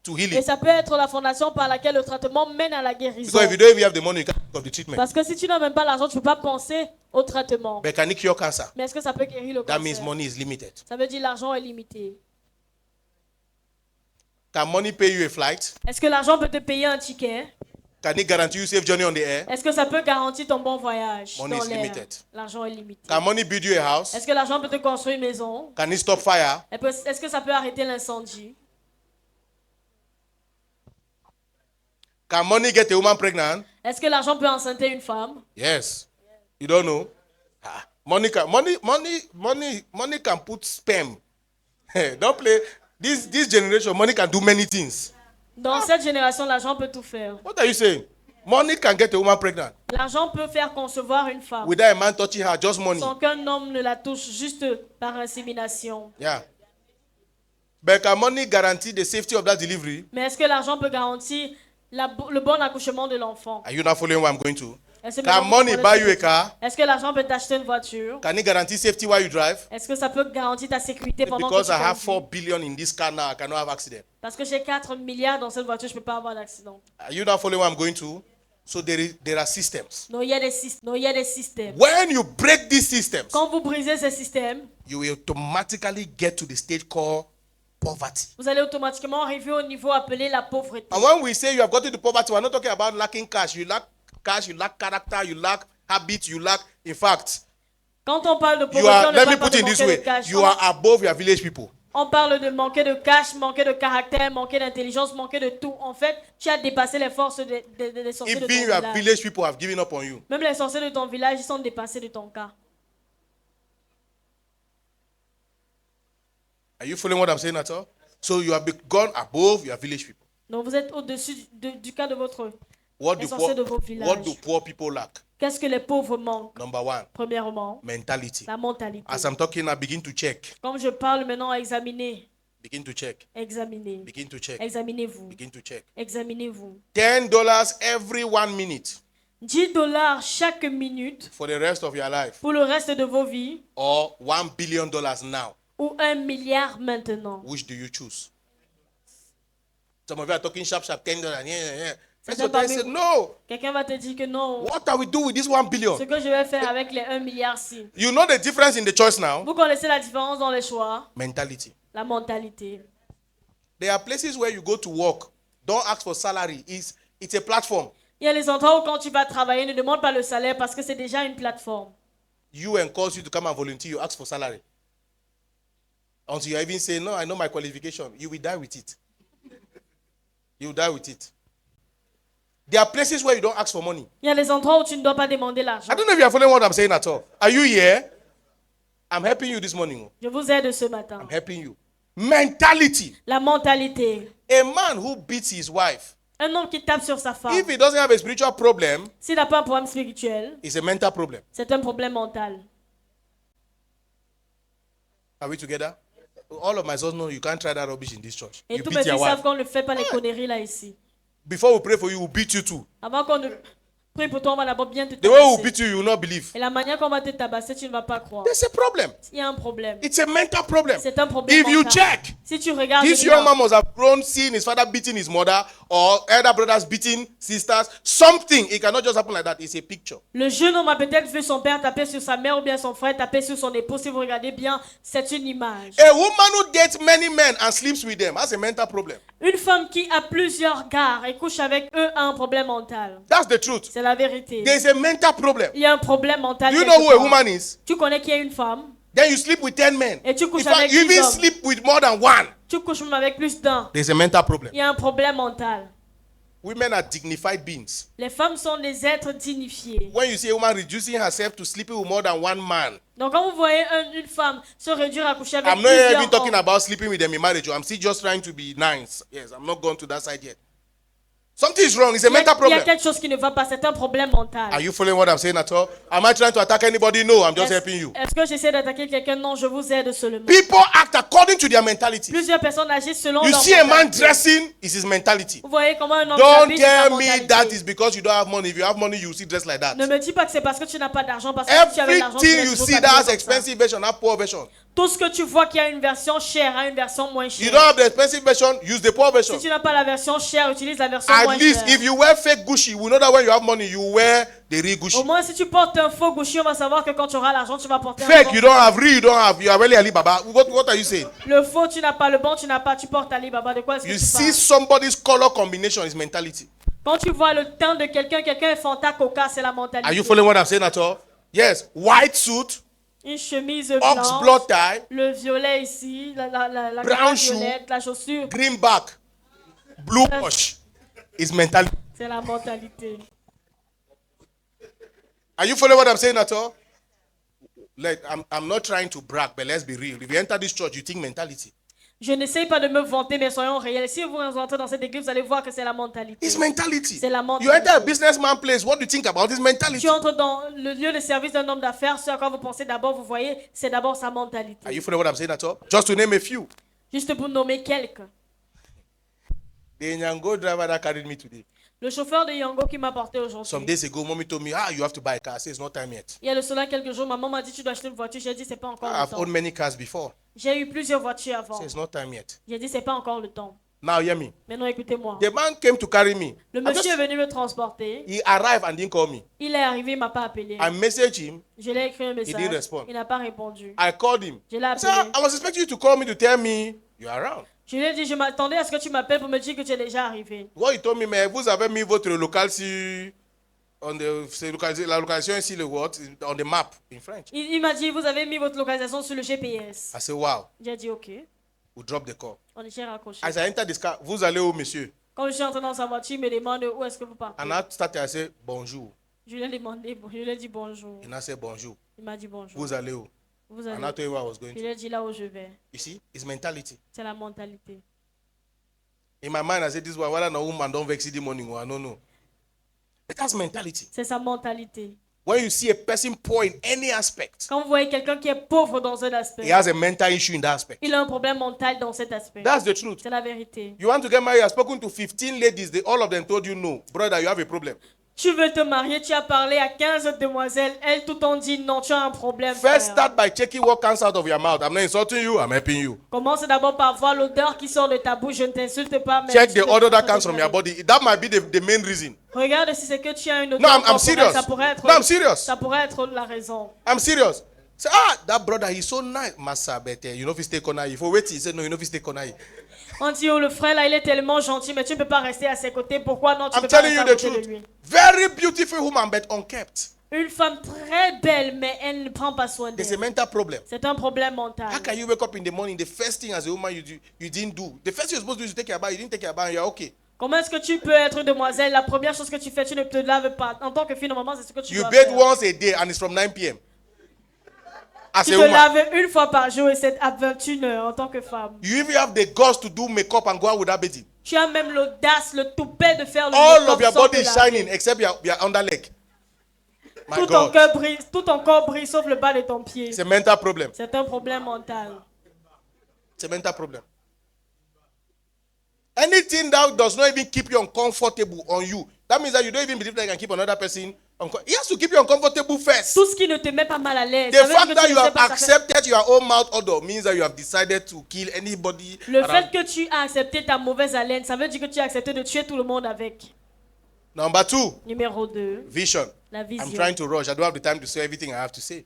to Et healing. ça peut être la fondation par laquelle le traitement mène à la guérison. Because if you don't even have the money, you can't think of the treatment. Parce que si tu n'as même pas l'argent, tu ne peux pas penser au traitement. But can it cure cancer? Mais est-ce que ça peut guérir le That means cancer? money is limited. Ça veut dire l'argent est limité. Can money pay you a flight? Est-ce que l'argent peut te payer un ticket? Can it guarantee you safe journey on the air? Est-ce que ça peut garantir ton bon voyage Money dans is l'air? limited. L'argent est limité. Can money build you a house? Est-ce que l'argent peut te construire une maison? Can it stop fire? Est-ce que ça peut arrêter l'incendie? Can money get a woman pregnant? Est-ce que l'argent peut enceinter une femme? Yes. You don't know? Money can put sperm. Don't play. This generation, money can do many things. Dans cette génération, l'argent peut tout faire. What are you saying? Money can get a woman pregnant L'argent peut faire concevoir une femme without a man touching her, just money. sans qu'un homme ne la touche, juste par insémination. Yeah. But can money guarantee the safety of that delivery? Mais est-ce que l'argent peut garantir le bon accouchement de l'enfant? Are you not following where I'm going to? Est-ce que Can vous money comprenez buy ce you a que- car? Est-ce que l'argent peut t'acheter une voiture? Can it guarantee safety while you drive? Est-ce que ça peut garantir ta sécurité pendant que Because tu I have conduis? 4 billion in this car now, I cannot have accident. Parce que j'ai 4 milliards dans cette voiture, je ne peux pas avoir d'accident. Are you not following where I'm going to? So there are systems. Non, il y a des systèmes. When you break these systems, Quand vous brisez ces systèmes, you will automatically get to the stage called poverty. vous allez automatiquement arriver au niveau appelé la pauvreté. And when we say you have gotten to poverty, we're not talking about lacking cash. You lack cash, you lack character, you lack habit, you lack. In fact, Quand on parle de you pauvreté, are. on ne Let me parle pas put de it this manquer way: de cash. you are above your village people. On parle de manquer de cash, manquer de caractère, manquer d'intelligence, manquer de tout. En fait, tu as dépassé les forces des sorciers de ton Even your village. village people have given up on you. Même les sorciers de ton village, ils sont dépassés de ton cas. Are you following what I'm saying at all? So you have gone above your village people. Donc vous êtes au-dessus du cas de votre... What Les do sorciers de vos poor, villages. what do poor people lack? Qu'est-ce que les pauvres manquent? Number one, Premièrement, mentality. la mentalité. As I'm talking now, begin to check. Comme je parle maintenant, examinez. Begin to check. Examinez. Begin to check. Examinez-vous. Begin to check. Examinez-vous. $10 every 1 minute $10 chaque minute for the rest of your life, pour le reste de vos vies or $1 billion now. ou 1 milliard maintenant. Which do you choose? Some of you are talking sharp, $10. Yeah. First C'est of all, I pas said, mieux. no. Quelqu'un va te dire que non. What are we doing with this 1 billion? Ce que je vais faire avec les 1 milliard-ci. You know the difference in the choice now? Vous connaissez la différence dans les choix? Mentality. La mentalité. There are places where you go to work. Don't ask for salary. It's a platform. Il y a les endroits où quand tu vas travailler, ne demande pas le salaire parce que c'est déjà une plateforme. You encourage you to come and volunteer. You ask for salary. Until you even say, no, I know my qualification. You will die with it. You will die with it. There are places where you don't ask for money. Il y a des endroits où tu ne dois pas demander l'argent. I don't know if you are following what I'm saying at all. Are you here? I'm helping you this morning. Je vous aide ce matin. I'm helping you. Mentality. La mentalité. A man who beats his wife, Un homme qui tape sur sa femme, if he doesn't have a spiritual problem, s'il n'a pas un problème spirituel, it's a mental problem. c'est un problème mental. Are we together? All of my sons know you can't try that rubbish in this church. Et You tous beat mes your fils wife. savent qu'on ne fait pas les conneries là ici. Before we pray for you, we'll beat you too. Avant qu'on ne prie pour toi, on va d'abord bien te The way we'll tabasser. beat you, you will not believe. Et la manière qu'on va te tabasser, tu ne vas pas croire. There's a problem. Il y a un problème. It's a mental problem. C'est un problème If you mental. check, Si tu regardes this bien, young man must have grown seeing his father beating his mother or elder brothers beating sisters. Something. It cannot just happen like that. It's a picture. le jeune homme a peut-être vu son père taper sur sa mère ou bien son frère taper sur son épouse. Si vous regardez bien, c'est une image. A woman who dates many men and sleeps with them has a mental problem. Une femme qui a plusieurs gars et couche avec eux a un problème mental. That's the truth. C'est la vérité. There's a mental problem. Il y a un problème mental. Do you quelque know who a part. woman is? Tu connais qui est une femme? Then you sleep with 10 men. Et tu In couches fact, avec you 10 even hommes. sleep with more than one. Tu couches même avec plus d'un. There's a mental problem. Il y a un problème mental. Women are dignified beings. Les femmes sont des êtres dignifiés. When you see a woman reducing herself to sleeping with more than one man, Donc quand vous voyez une femme se réduire à coucher avec I'm not even plusieurs talking hommes, about sleeping with them in marriage. I'm still just trying to be nice. Yes, I'm not going to that side yet. Something is wrong. It's a mental il y a problem. quelque chose qui ne va pas. C'est un problème mental. Are you following what I'm saying at all? Am I trying to attack anybody? No, I'm just Est-ce helping you. est-ce que j'essaie d'attaquer quelqu'un? Non, je vous aide seulement. People act according to their mentality. Plusieurs personnes agissent selon You leur see a man mentalité. dressing, it's his mentality. Vous voyez comment un homme Don't s'habille, c'est sa tell me mentalité. that is because you don't have money. If you have money, you will see dressed like that. Ne me dis pas que c'est parce que tu n'as pas d'argent, parce que si tu avais de l'argent, tu Everything serais you toujours see habillé that has comme ça. expensive version, have poor version. Tout ce que tu vois qui a une version chère a une version moins You chère. don't have the expensive version, use the poor version. Si tu n'as pas la version chère, utilise la version At moins least chère. if you wear fake Gucci, we know that when you have money, you wear the real Gucci. Au moins, si tu portes un faux Gucci, on va savoir que quand tu auras l'argent, tu vas porter un Fake, faux. you don't have. Real, you don't have. You are really Alibaba. What are you saying? Le faux, tu n'as pas. Le bon, tu n'as pas. Tu portes Alibaba. De quoi est-ce que You tu see parles? somebody's color combination is mentality. Quand tu vois le teint de quelqu'un est Fanta Coca, c'est la mentalité. Are you following what I'm saying at all? Yes. White suit, Une chemise ox blanche, blood tie, le violet ici, la Brown cravate shoe. violette, la chaussure. greenback, blue wash is mentality. C'est la mentalité. Are you following what I'm saying at all? Like, I'm not trying to brag, but let's be real. If you enter this church, you think mentality. Je n'essaye pas de me vanter, mais soyons réels. Si vous rentrez dans cette église, vous allez voir que c'est la mentalité. It's mentality. C'est la You mentalité. enter a businessman place, what do you think about this mentality? Tu entres dans le lieu de service d'un homme d'affaires, ce à quoi vous pensez d'abord, vous voyez, c'est d'abord sa mentalité. Are you following what I'm saying at all? Just to name a few. Juste pour nommer quelques. The Nyango driver that carried me today. Le chauffeur de Yango qui m'a porté Some aujourd'hui. days ago, mommy told me, you have to buy a car. I said, it's not time yet. Il y a de cela quelques jours, maman m'a dit tu dois acheter une voiture. J'ai dit c'est pas encore le I've temps. owned many cars before. J'ai eu plusieurs voitures I avant. said, it's not time yet. J'ai dit c'est pas encore le temps. Now, hear me. Maintenant écoutez-moi. The man came to carry me. Le monsieur est venu me transporter. He arrived and didn't call me. Il est arrivé, il m'a pas appelé. I messaged him. Je lui ai écrit un didn't message. respond. Il n'a pas répondu. I called him. Je l'ai I said, appelé. I was expecting you to call me to tell me you're around. Je lui ai dit je m'attendais à ce que tu m'appelles pour me dire que tu es déjà arrivé. What he told me, mais vous avez mis votre local sur la localisation ici, le what, on the map in French. Il m'a dit vous avez mis votre localisation sur le GPS. I said, wow, J'ai dit ok. we drop the call. On est raccroché. As I entered this car, vous allez où, monsieur? Quand je suis entré dans sa voiture, il me demande où est-ce que vous partez. And I started, I said, bonjour. Je lui ai demandé, je lui ai dit bonjour. And I said, bonjour. Il m'a dit bonjour. Vous allez où? Vous And I allez. told you where I was going Je to. lui ai dit là où je vais. You see, it's mentality. C'est la mentalité. In my mind, I said, this one, whether no woman don't vex in the morning, or I don't know. But that's mentality. C'est sa mentalité. When you see a person poor in any aspect, Quand vous voyez quelqu'un qui est pauvre dans un aspect, he has a mental issue in that aspect. il a un problème mental dans cet aspect. That's the truth. C'est la vérité. You want to get married, I've spoken to 15 ladies, all of them told you no. Brother, you have a problem. Tu veux te marier, tu as parlé à 15 demoiselles, elles tout ont dit non, tu as un problème. First, frère. start by checking what comes out of your mouth. I'm not insulting you, I'm helping you. Commence d'abord par voir l'odeur qui sort de ta bouche. Je ne t'insulte pas, mais Check tu the te- odor that comes from your body. That might be the main reason. Regarde si c'est que tu as une odeur. No, I'm corporelle, serious. Ça pourrait être, No, I'm serious. ça pourrait être la raison. I'm serious. Say, that brother, he's so nice. Massa, but you know if he stay corner. If you wait, he said, no, you know if he stay corner. On dit, oh, le frère là, il est tellement gentil, mais tu ne peux pas rester à ses côtés. Pourquoi non, tu I'm peux pas telling rester you à the côté de truth. lui? Very beautiful woman, but unkept. Une femme très belle, mais elle ne prend pas soin There's a d'elle. mental problem. C'est un problème mental. How can you wake up in the morning, the first thing as a woman you didn't do? The first thing you're supposed to do is to take your bath. You didn't take your bath, you're okay. Comment est-ce que tu peux être demoiselle? La première chose que tu fais, tu ne te laves pas. En tant que fille, normalement, c'est ce que tu You dois bathe faire. once a day and it's from 9 p.m. As Tu a te woman. laves une fois par jour et c'est à 21h en tant que femme. You even have the guts to do makeup and go out without bathing. Tu as même l'audace, le toupet de faire le All make-up of your sans body te is laver. shining except your underleg. My Tout ton God. cœur brille, tout ton corps brille sauf le bas de ton pied. It's a mental problem. C'est un problème mental. It's a mental problem. Anything that does not even keep you uncomfortable on you, that means that you don't even believe that you can keep another person uncomfortable. He has to keep you uncomfortable first. Tout ce qui ne te met pas mal à l'aise. The ça veut dire fact que that tu you ne sais have pas, ça fait- accepted your own mouth odor means that you have decided to kill anybody. Le around. fait que tu as accepté ta mauvaise haleine, ça veut dire que tu as accepté de tuer tout le monde avec. Number 2, Numéro 2, vision. la I'm vision. trying to rush. I don't have the time to say everything I have to say.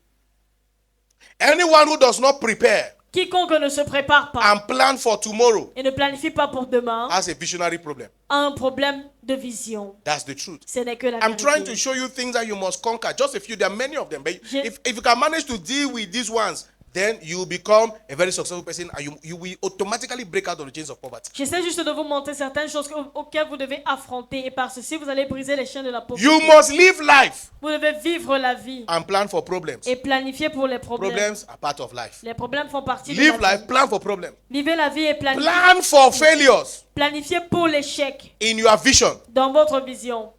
Anyone who does not prepare Quiconque ne se prépare pas and plan for tomorrow et ne planifie pas pour demain has a visionary problem. a un problème de vision. That's the truth. Ce n'est que la I'm trying to vérité. show you things that you must conquer. Just a few. There are many of them. But Je- if you can manage to deal with these ones, then you will become a very successful person and you will automatically break out of the chains of poverty. J'essaie juste de vous montrer certaines choses auxquelles vous devez affronter et par ceci vous allez briser les chaînes de la pauvreté. You must live life Vous devez vivre la vie and plan for problems. et planifier pour les problèmes. Problems are part of life. Les problèmes font partie de Live la vie. life, plan for problems. Vivez la vie et planifiez. Plan for failures Planifiez pour l'échec in your vision. dans votre vision.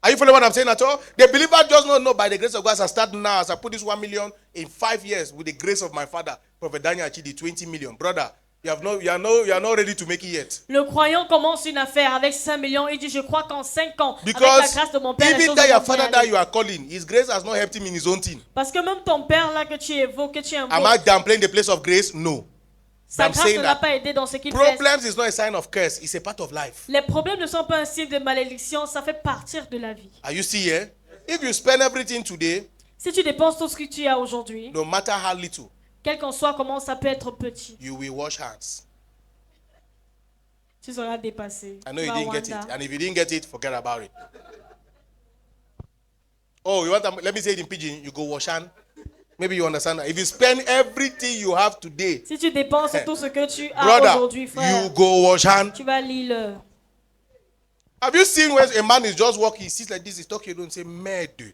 Are you following what I'm saying at all? The believer does not know by the grace of God as I start now, as I put this 1 million in 5 years with the grace of my father, Prophet Daniel Achidi, 20 million. Brother, you are not ready to make it yet. Le croyant commence une affaire avec 5 millions. Il dit, je crois qu'en 5 ans, avec la Because grâce de mon père, les even choses that your vont bien father that aller. you are calling, his grace has not helped him in his own thing. Parce que même ton père là que tu évoques, que tu Am invoques, I downplaying the place of grace? No. sa I'm grâce saying ne l'a that pas aidé dans ce qu'il fait. problems is not a sign of curse, it's a part of life. Les problèmes ne sont pas un signe de malédiction, ça fait partir de la vie. Are you still here? If you spend everything today, Si tu dépenses tout ce que tu as aujourd'hui, no matter how little, quel qu'en soit comment ça peut être petit, you will wash hands. tu seras dépassé. I know Tu you vas didn't get Rwanda. it. And if you didn't get it, forget about it. Oh, you want to, let me say it in pidgin. You go wash hand. Maybe you understand that. If you spend everything you have today, Si tu dépenses tout ce que tu as brother, aujourd'hui, frère, you go wash hand. tu vas lire. Have you seen when a man is just walking, he sits like this, he's talking, you don't say, merde.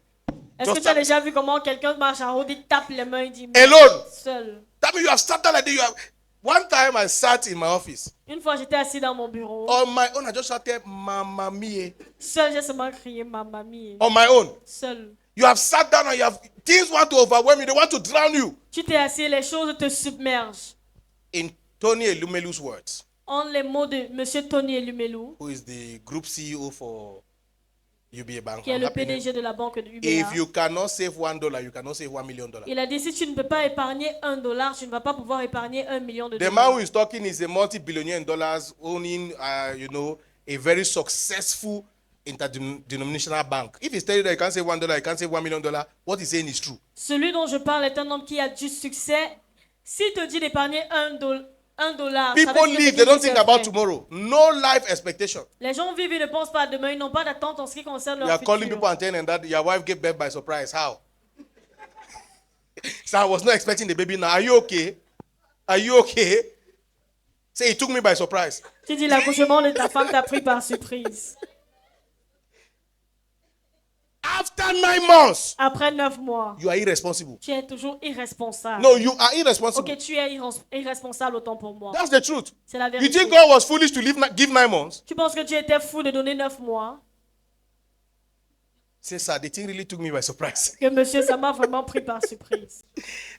Est-ce que tu as déjà vu comment quelqu'un marche en route, il tape les mains, il dit Alone. seul. That means you have started like this. You have. One time I sat in my office. Une fois, j'étais assis dans mon bureau. On my own, I just shouted, Mamma mia. Seul, j'ai seulement crié ma mamie. On my own. Seul. You have sat down and you have, things want to overwhelm you. They want to drown you. Tu t'es assis, les choses te submergent. In Tony Elumelu's words, En les mots de Monsieur Tony Elumelu, who is the group CEO for UBA Bank. qui est I'm le happy name. PDG de la banque de UBA, If you cannot save $1, you cannot save $1 million. il a dit si tu ne peux pas épargner $1, tu ne vas pas pouvoir épargner $1 million. The man who is talking is a multi-billionaire in dollars, owning, a very successful interdenominational bank. If he's telling you that you can't save $1, you can't save $1 million, what he's saying is true. Celui dont je parle est un homme qui a du succès. S'il te dit d'épargner $1, ça veut People dire que live, c'est they don't ce qu'il think a about fait. tomorrow. No life expectation. Les gens vivent, ils ne pensent pas à demain, ils n'ont pas d'attente en ce qui concerne You leur are calling futur. people and telling them that your wife gave birth by surprise. How? So I was not expecting the baby now. Are you okay? Are you okay? Say, it took me by surprise. Tu dis l'accouchement de ta femme t'a pris par surprise. After 9 months, Après 9 mois, you are irresponsible. tu es toujours irresponsable. No, you are irresponsible. Ok, tu es irresponsable autant pour moi. That's the truth. C'est la You vérité. think God was foolish to give 9 months? Tu penses que tu étais fou de donner 9 mois? Say, sir, the thing really took me by surprise. Que monsieur, ça m'a vraiment pris par surprise.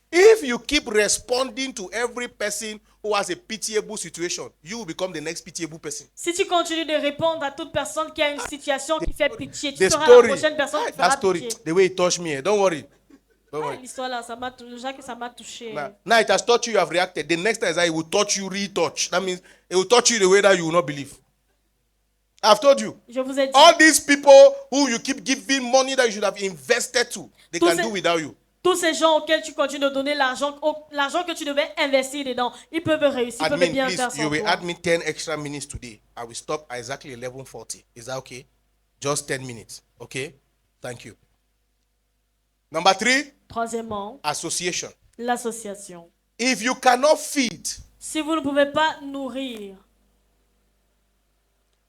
If you keep responding to every person who has a pitiable situation, you will become the next pitiable person. Si tu continues de répondre à toute personne qui a une situation qui fait pitié, tu The seras story, la prochaine personne qui that fera story, pitié. the way it touched me, don't worry. Don't Ah, worry. l'histoire là, ça m'a touché. Now it has touched you, you have reacted. The next time is that it will touch you, retouch. That means it will touch you the way that you will not believe. I've told you. Je vous ai dit, All these people who you keep giving money that you should have invested to, they Tous can ces- do without you. tous ces gens auxquels tu continues de donner l'argent que tu devais investir dedans, ils peuvent réussir, ils peuvent Admin, bien faire please, sans you will toi. add me 10 extra minutes today. I will stop at exactly 11:40. Is that okay? Just 10 minutes. Okay? Thank you. Number 3, Troisièmement, association. l'association. If you cannot feed Si vous ne pouvez pas nourrir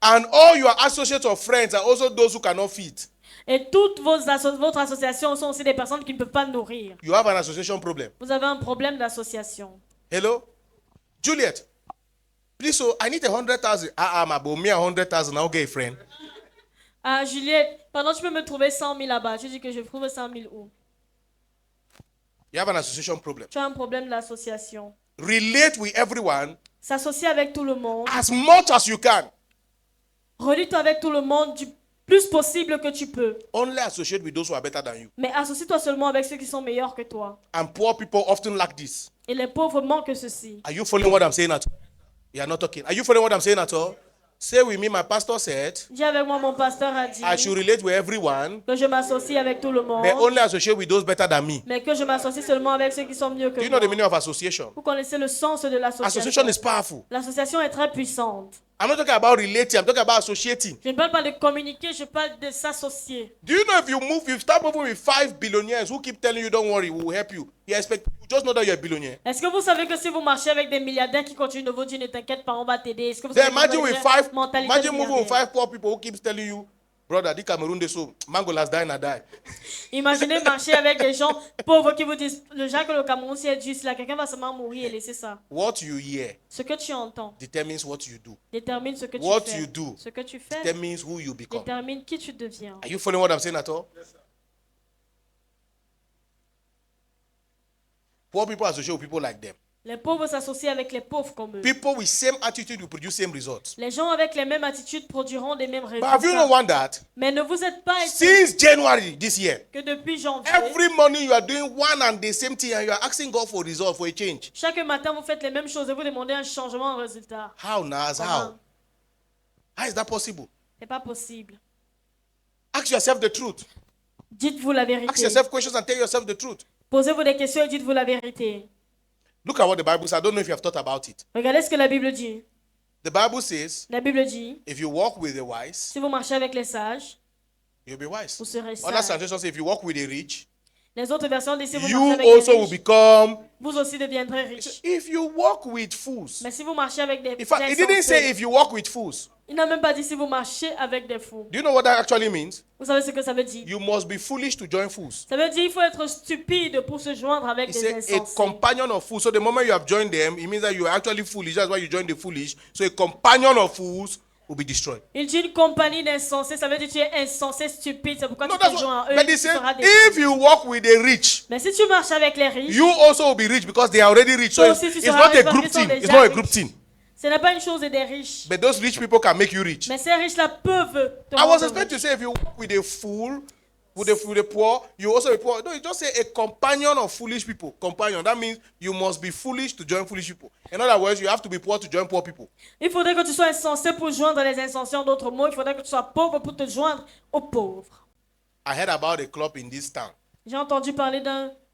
And all your associates or friends are also those who cannot feed. Et toutes votre association sont aussi des personnes qui ne peuvent pas nourrir. You have an association problem. Vous avez un problème d'association. Hello? Juliet, please, so I need 100,000. My boy, me 100,000, I'll get a friend. Ah, Juliette, pardon, tu peux me trouver 100 000 là-bas. Je dis que je trouve 100 000 où? You have an association problem. Tu as un problème d'association. Relate with everyone S'associer avec tout le monde. as much as you can. Relie-toi avec tout le monde du plus possible que tu peux. Only associate with those who are better than you. Mais associe-toi seulement avec ceux qui sont meilleurs que toi. And poor people often lack this. Et les pauvres manquent ceci. Are you following what I'm saying at all? You are not talking. Are you following what I'm saying at all? Say with me, my pastor said, Dis avec moi, mon pasteur a dit I should relate with everyone, que je m'associe avec tout le monde. but only associate with those better than me. Mais que je m'associe seulement avec ceux qui sont mieux que Do you know the moi. meaning of association? Vous connaissez le sens de l'association. Association is powerful. L'association est très puissante. I'm not talking about relating, I'm talking about associating. Je ne parle pas de communiquer, je parle de s'associer. Do you know if you start moving with 5 billionaires who keep telling you, don't worry, we will help you. You just know that you're a billionaire. Est-ce que vous savez que si vous marchez avec des milliardaires qui continuent de vous dire ne t'inquiète pas, on va t'aider? Est-ce que vous Then savez que imagine vous avez with une five, mentalité imagine de moving with milliardaire? 5 poor people who keeps telling you, brother, this Cameroon they so mango last die and I die. Imaginez marcher avec des gens pauvres qui vous disent le genre que le Cameroun c'est juste là, quelqu'un va seulement mourir et laisser ça. What you hear Ce que tu entends determines what you do. détermine ce que tu What fais. you do Ce que tu fais determines who you become. détermine qui tu deviens. Are you following what I'm saying at all? Poor people associate with people like them. Les pauvres s'associent avec les pauvres comme eux. People with same attitude will produce same results. Les gens avec les mêmes attitudes produiront des mêmes But have you not résultats. wondered? Mais ne vous êtes pas étonnés Since January this year, que depuis janvier, every morning you are doing one and the same thing and you are asking God for results, for a change. chaque matin vous faites les mêmes choses et vous demandez un changement en résultat. How, Naz? How? Comment? How is that possible? C'est pas possible. Ask yourself the truth. Dites-vous la Ask vérité. yourself questions and tell yourself the truth. Posez-vous des questions et dites-vous la vérité. Look at what the Bible says. I don't know if you have thought about it. Regardez ce que la Bible dit. The Bible says, La Bible dit, if you walk with the wise, si vous marchez avec les sages, you'll be wise. vous serez Other sages. translations say, if you walk with the rich, Les autres versions disent, si vous you marchez avec les also will riches, become. vous aussi deviendrez riches. If you walk with fools, Mais si vous marchez avec des in fact, it didn't say insensés, if you walk with fools. il n'a même pas dit si vous marchez avec des fous. Do you know what that actually means? Vous savez ce que ça veut dire? You must be foolish to join fools. Ça veut dire qu'il faut être stupide pour se joindre avec It des says a insensés. companion of fools. So the moment you have joined them, it means that you are actually foolish. That's why you join the foolish. So a companion of fools will be destroyed. Il dit une compagnie d'insensés, ça veut dire que tu es insensé, stupide. C'est pourquoi No, tu that's te joins à what, eux. but Tu it says seras détruit. if you walk with the rich, Mais si tu marches avec les riches, you also will be rich because they are already rich. So Toi it's, aussi, tu it's seras not a riche parce group qu'ils sont thing. déjà It's not a riches. group thing. ce n'est pas une chose des riches. But those rich people can make you rich. Mais ces riches-là peuvent te I was rendre expecting to riche. say if you walk with a fool, with the poor, you also be poor. No, it just say a companion of foolish people. Companion. That means you must be foolish to join foolish people. In other words, you have to be poor to join poor people. Il faudrait que tu sois insensé pour joindre les insensés. En d'autres mots, il faudrait que tu sois pauvre pour te joindre aux pauvres. I heard about a club in this town. J'ai entendu parler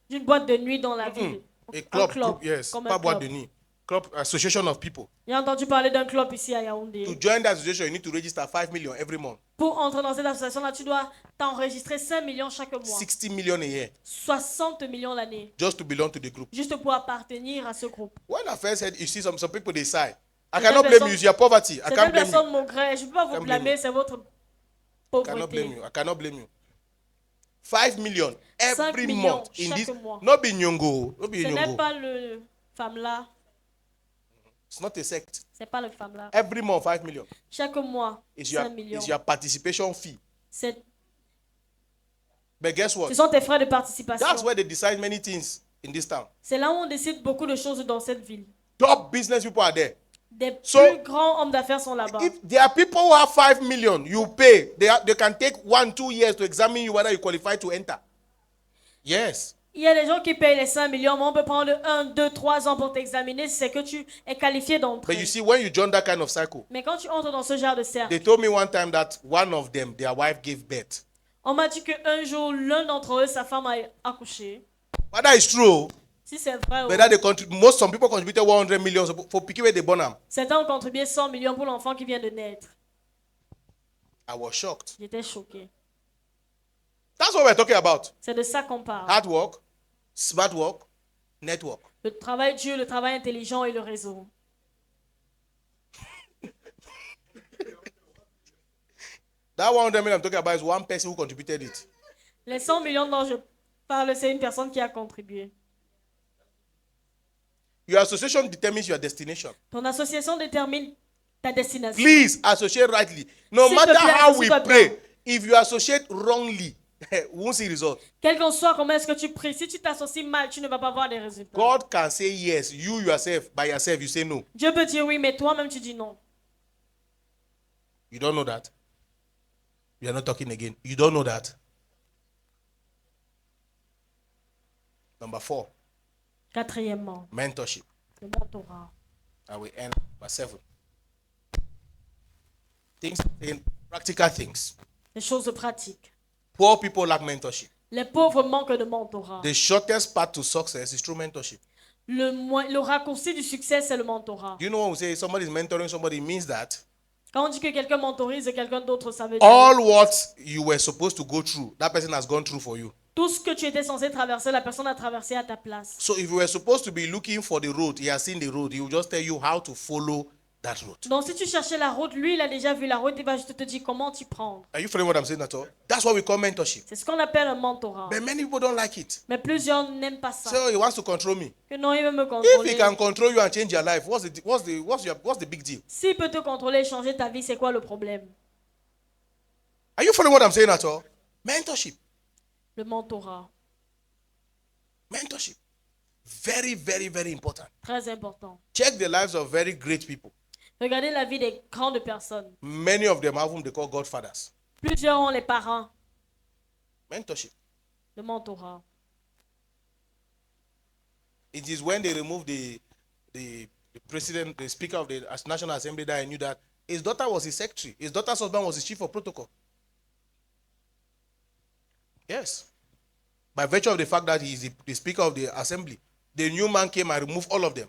d'une boîte de nuit dans la ville. A Un club, club, group, yes. comme Pas un boîte club. de nuit. Club, association of people. J'ai entendu parler d'un club ici à Yaoundé. To join that association, you need to register 5 million every month. Pour entrer dans cette association-là, tu dois t'enregistrer 5 millions chaque mois. 60 million a year 60 millions l'année. just to belong to the group. Juste pour appartenir à ce groupe. When I first heard, you see some people they sigh. I Certaines cannot blame personnes- you. It's your poverty. I Certaines can't blame you. personnes m'augréent. Je ne peux pas vous Can't blame blâmer, you. c'est votre I cannot blame pauvreté. you. I cannot blame you. 5 million every 5 millions month in chaque this. mois. Not be nyongo. Not be Ce n'est nyongo. pas le femme-là. It's not a sect. C'est pas le femme-là. Every month 5 million. Chaque mois, It's 5 your, millions. it's your participation fee. C'est- But guess Ce what? sont tes frais de participation. That's where they decide many things in this town. C'est là où on décide beaucoup de choses dans cette ville. Top business people are there. Des So- plus grands hommes d'affaires sont là-bas. If there are people who have 5 million, you pay. They can take 1-2 years to examine you whether you qualify to enter. Yes. Il y a des gens qui payent les 5 millions, mais on peut prendre 1, 2, 3 ans pour t'examiner si c'est que tu es qualifié But d'entrer. you see, when you join that kind of cycle, Mais quand tu entres dans ce genre de cercle, they told me one time that one of them, their wife gave birth. on m'a dit qu'un jour, l'un d'entre eux, sa femme a accouché. But that is true. Si c'est vrai, But that they some people contributed 100 million for picking where they born am. certains ont contribué 100 millions pour l'enfant qui vient de naître. I was shocked. J'étais choqué. That's what we're talking about. C'est de ça qu'on parle. Hard work, smart work, network. Le travail dur, le travail intelligent et le réseau. That 100 million I'm talking about is one person who contributed it. Les 100 millions dont je parle, c'est une personne qui a contribué. Your association determines your destination. Ton association détermine ta destination. Please associate rightly. No S'il te matter plaît, how we associe-toi pray, bien. if you associate wrongly, we won't see result. Quel qu'en soit comment est-ce que tu pries, si tu t'associes mal, tu ne vas pas voir des résultats. God can say yes. You yourself, by yourself, you say no. Dieu peut dire oui, mais toi-même tu dis non. You don't know that. You are not talking again. You don't know that. Number 4, Quatrièmement, mentorship. le mentorat. And we end by 7. Things, practical things. Les choses pratiques. Poor people lack mentorship. Les pauvres manquent de mentorat. The shortest path to success is through mentorship. Le raccourci du succès, c'est le mentorat. You know when we say somebody is mentoring somebody, it means that Quand on dit que quelqu'un mentorise quelqu'un d'autre, ça veut dire all what you were supposed to go through, that person has gone through for you. tout ce que tu étais censé traverser, la personne a traversé à ta place. So if you were supposed to be looking for the road, he has seen the road. He will just tell you how to follow that road. Donc si tu cherchais la route, lui il a déjà vu la route, il va juste te dire comment t'y prendre. Are you following what I'm saying at all? That's what we call mentorship. C'est ce qu'on appelle un mentorat. But many people don't like it. Mais plusieurs n'aiment pas ça. So he wants to control me. Que non, il veut me If he contrôler. can control you and change your life, what's the big deal? S'il peut te contrôler et changer ta vie, c'est quoi le problème? Are you following what I'm saying at all? Mentorship. Le mentorat. Mentorship. Very, very, very important. Très important. Check the lives of very great people. Regardez la vie des grandes personnes. Many of them have whom they call godfathers. Plusieurs ont les parents. Mentorship. Le mentorat. It is when they removed the president, the speaker of the National Assembly, that I knew that his daughter was his secretary. His daughter's husband was his chief of protocol. Yes. By virtue of the fact that he is the speaker of the assembly, the new man came and removed all of them.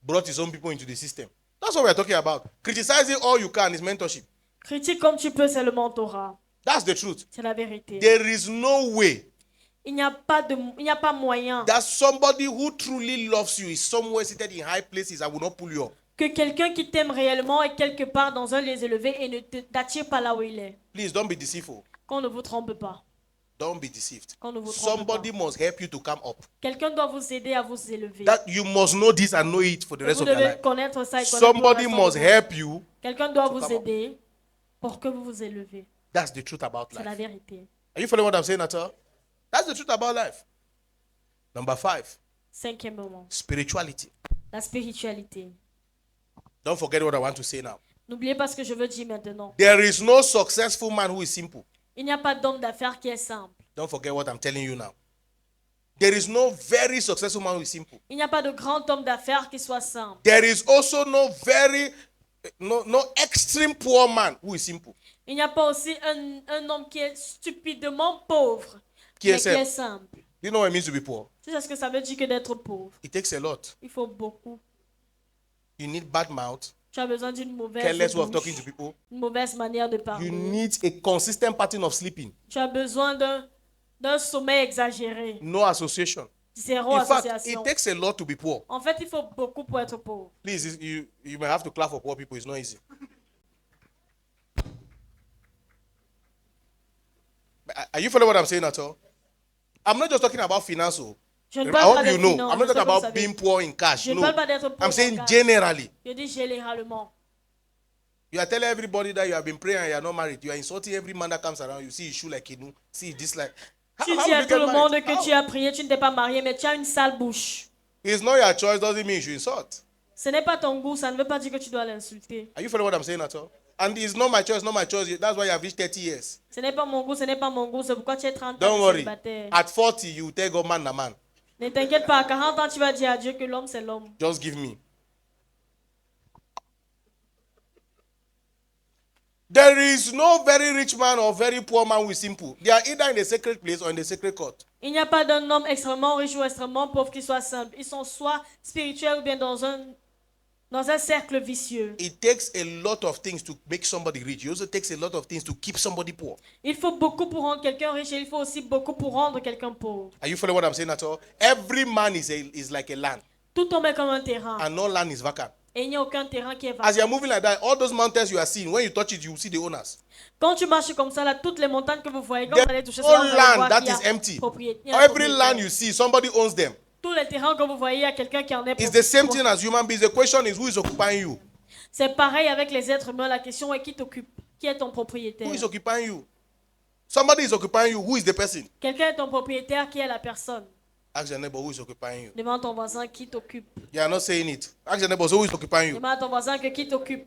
Brought his own people into the system. That's what we're talking about. Criticizing all you can is mentorship. Critique comme tu peux, c'est le mentorat. That's the truth. C'est la vérité. There is no way Il n'y a pas moyen that somebody who truly loves you is somewhere seated in high places and will not pull you up. que quelqu'un qui t'aime réellement est quelque part dans un lieu élevé et ne t'attire pas là où il est. Please don't be deceitful. Qu'on ne vous trompe pas. Don't be deceived. Qu'on ne vous trompe Somebody pas. must help you to come up. Quelqu'un doit vous aider à vous élever. That you must know this and know it for the rest Vous of your devez life. connaître ça et connaître Somebody le restant must de votre vie. help you. Quelqu'un doit to vous come up. aider pour que vous vous élevez. That's the truth about C'est la life. vérité. Are you following what I'm saying at all? That's the truth about life. Number 5, Cinquième moment, spirituality. la spiritualité. Don't forget what I want to say now. N'oubliez pas ce que je veux dire maintenant. There is no successful man who is simple. Il n'y a pas d'homme d'affaires qui est simple. Don't forget what I'm telling you now. There is no very successful man who is simple. Il n'y a pas de grand homme d'affaires qui soit simple. There is also no extreme poor man who is simple. Il n'y a pas aussi un homme qui est stupidement pauvre, Qui est mais qui est simple. simple. Do you know what it means to be poor? Tu sais ce que ça veut dire que d'être pauvre? It takes a lot. Il faut beaucoup. You need bad mouth, Tu as besoin d'une mauvaise careless way of bouche, talking to people. une mauvaise manière de parler. You need a consistent pattern of sleeping. Tu as besoin d'un sommeil exagéré. No association. Zéro In fact, association. it takes a lot to be poor. En fait, il faut beaucoup pour être pauvre. Please, you may have to clap for poor people. It's not easy. Are you following what I'm saying at all? I'm not just talking about finance. Je ne I parle pas hope de you know. finance. I'm not je sais talking que vous about savez. being poor in cash. Je ne No. parle pas d'être pauvre I'm saying en cash. generally. Je dis généralement. You are telling everybody that you have been praying and you are not married. You are insulting every man that comes around. You see his shoe like Kinu. See this like. Tu How dis will à you tout get le monde married? que How? tu as prié, tu ne t'es pas marié, mais tu as une sale bouche. It's not your choice doesn't mean you should insult. Ce n'est pas ton goût, ça ne veut pas dire que tu dois l'insulter. Are you following what I'm saying at all? And it's not my choice, not my choice. That's why you have reached 30 years. Ce n'est pas mon goût, ce n'est pas mon goût, c'est pourquoi tu es 30 ans Don't worry. célibataire. At 40, you tell God, man, na man. Ne t'inquiète pas, à 40 ans, tu vas dire à Dieu que l'homme, c'est l'homme. Just give me. There is no very rich man or very poor man who is simple. They are either in the sacred place or in the sacred court. Il n'y a pas d'un homme extrêmement riche ou extrêmement pauvre qui soit simple. Ils sont soit spirituels ou bien dans un cercle vicieux. It takes a lot of things to make somebody rich. It also takes a lot of things to keep somebody poor. Il faut beaucoup pour rendre quelqu'un riche et il faut aussi beaucoup pour rendre quelqu'un pauvre. Are you following what I'm saying at all? Every man is like a land, Tout homme est comme un terrain and no land is vacant. Et il n'y a aucun terrain qui est As you vacant. are moving like that, all those mountains you are seeing, when you touch it, you will see the owners. Quand tu marches comme ça, là, toutes les montagnes que vous voyez, quand There's vous allez toucher no ça, vous allez land voir that qu'il y is a empty. propriété. il y a un Every land propriétaire. you see, somebody owns them. Tous les terrains que vous voyez, il y a quelqu'un qui en est It's the same thing propriétaire. as human beings. The question is, who is occupying you? C'est pareil avec les êtres humains. La question est qui t'occupe? Qui est ton propriétaire? Who is occupying you? Somebody is occupying you. Who is the person? Quelqu'un est ton propriétaire, qui est la personne? Ask your neighbor who is occupying you. Demande à ton voisin qui t'occupe. You are not saying it. Ask your neighbor who is occupying you. Demande à ton voisin que qui t'occupe.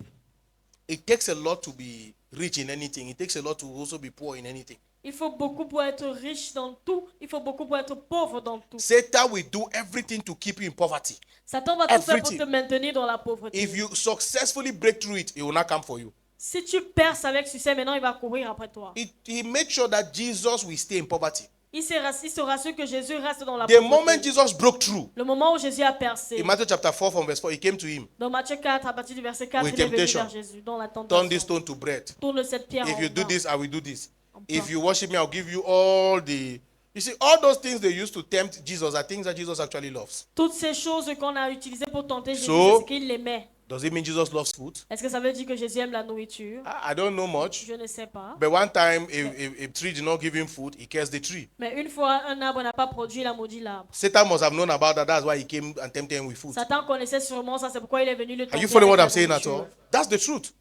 It takes a lot to be rich in anything. It takes a lot to also be poor in anything. Il faut beaucoup pour être riche dans tout. Il faut beaucoup pour être pauvre dans tout. Satan will do everything to keep you in poverty. Satan va tout faire pour Everything. te maintenir dans la pauvreté. If you successfully break through it, he will not come for you. Si tu perces avec succès, maintenant il va courir après toi. He made sure that Jesus will stay in poverty. Il sera sûr que Jésus reste dans la The moment pauvreté. Jesus broke through, Le moment où Jésus a percé. in Matthew chapter 4 from verse 4, he came to him. Dans Matthieu 4, à partir du verset 4, With il est venu temptation. vers Jésus dans la Turn this tentation. stone to bread. Tourne cette pierre If en you do pain. this, I will do this. En If pain. you worship me, I'll give you all the... You see, all those things they used to tempt Jesus are things that Jesus actually loves. Toutes ces choses qu'on a utilisées pour tenter Jésus, So- c'est ce qu'il aimait. Does it mean Jesus loves food? Est-ce que ça veut dire que Jésus aime la nourriture? I don't know much. Je ne sais pas. But one time, a tree did not give him food, he cursed the tree. Mais une fois, un arbre n'a pas produit, il a maudit l'arbre. Satan must have known about that. That's why he came and tempted him with food. Satan connaissait sûrement ça, c'est pourquoi il est venu le Are tenter you following what I'm avec la saying at nourriture. all? That's the truth.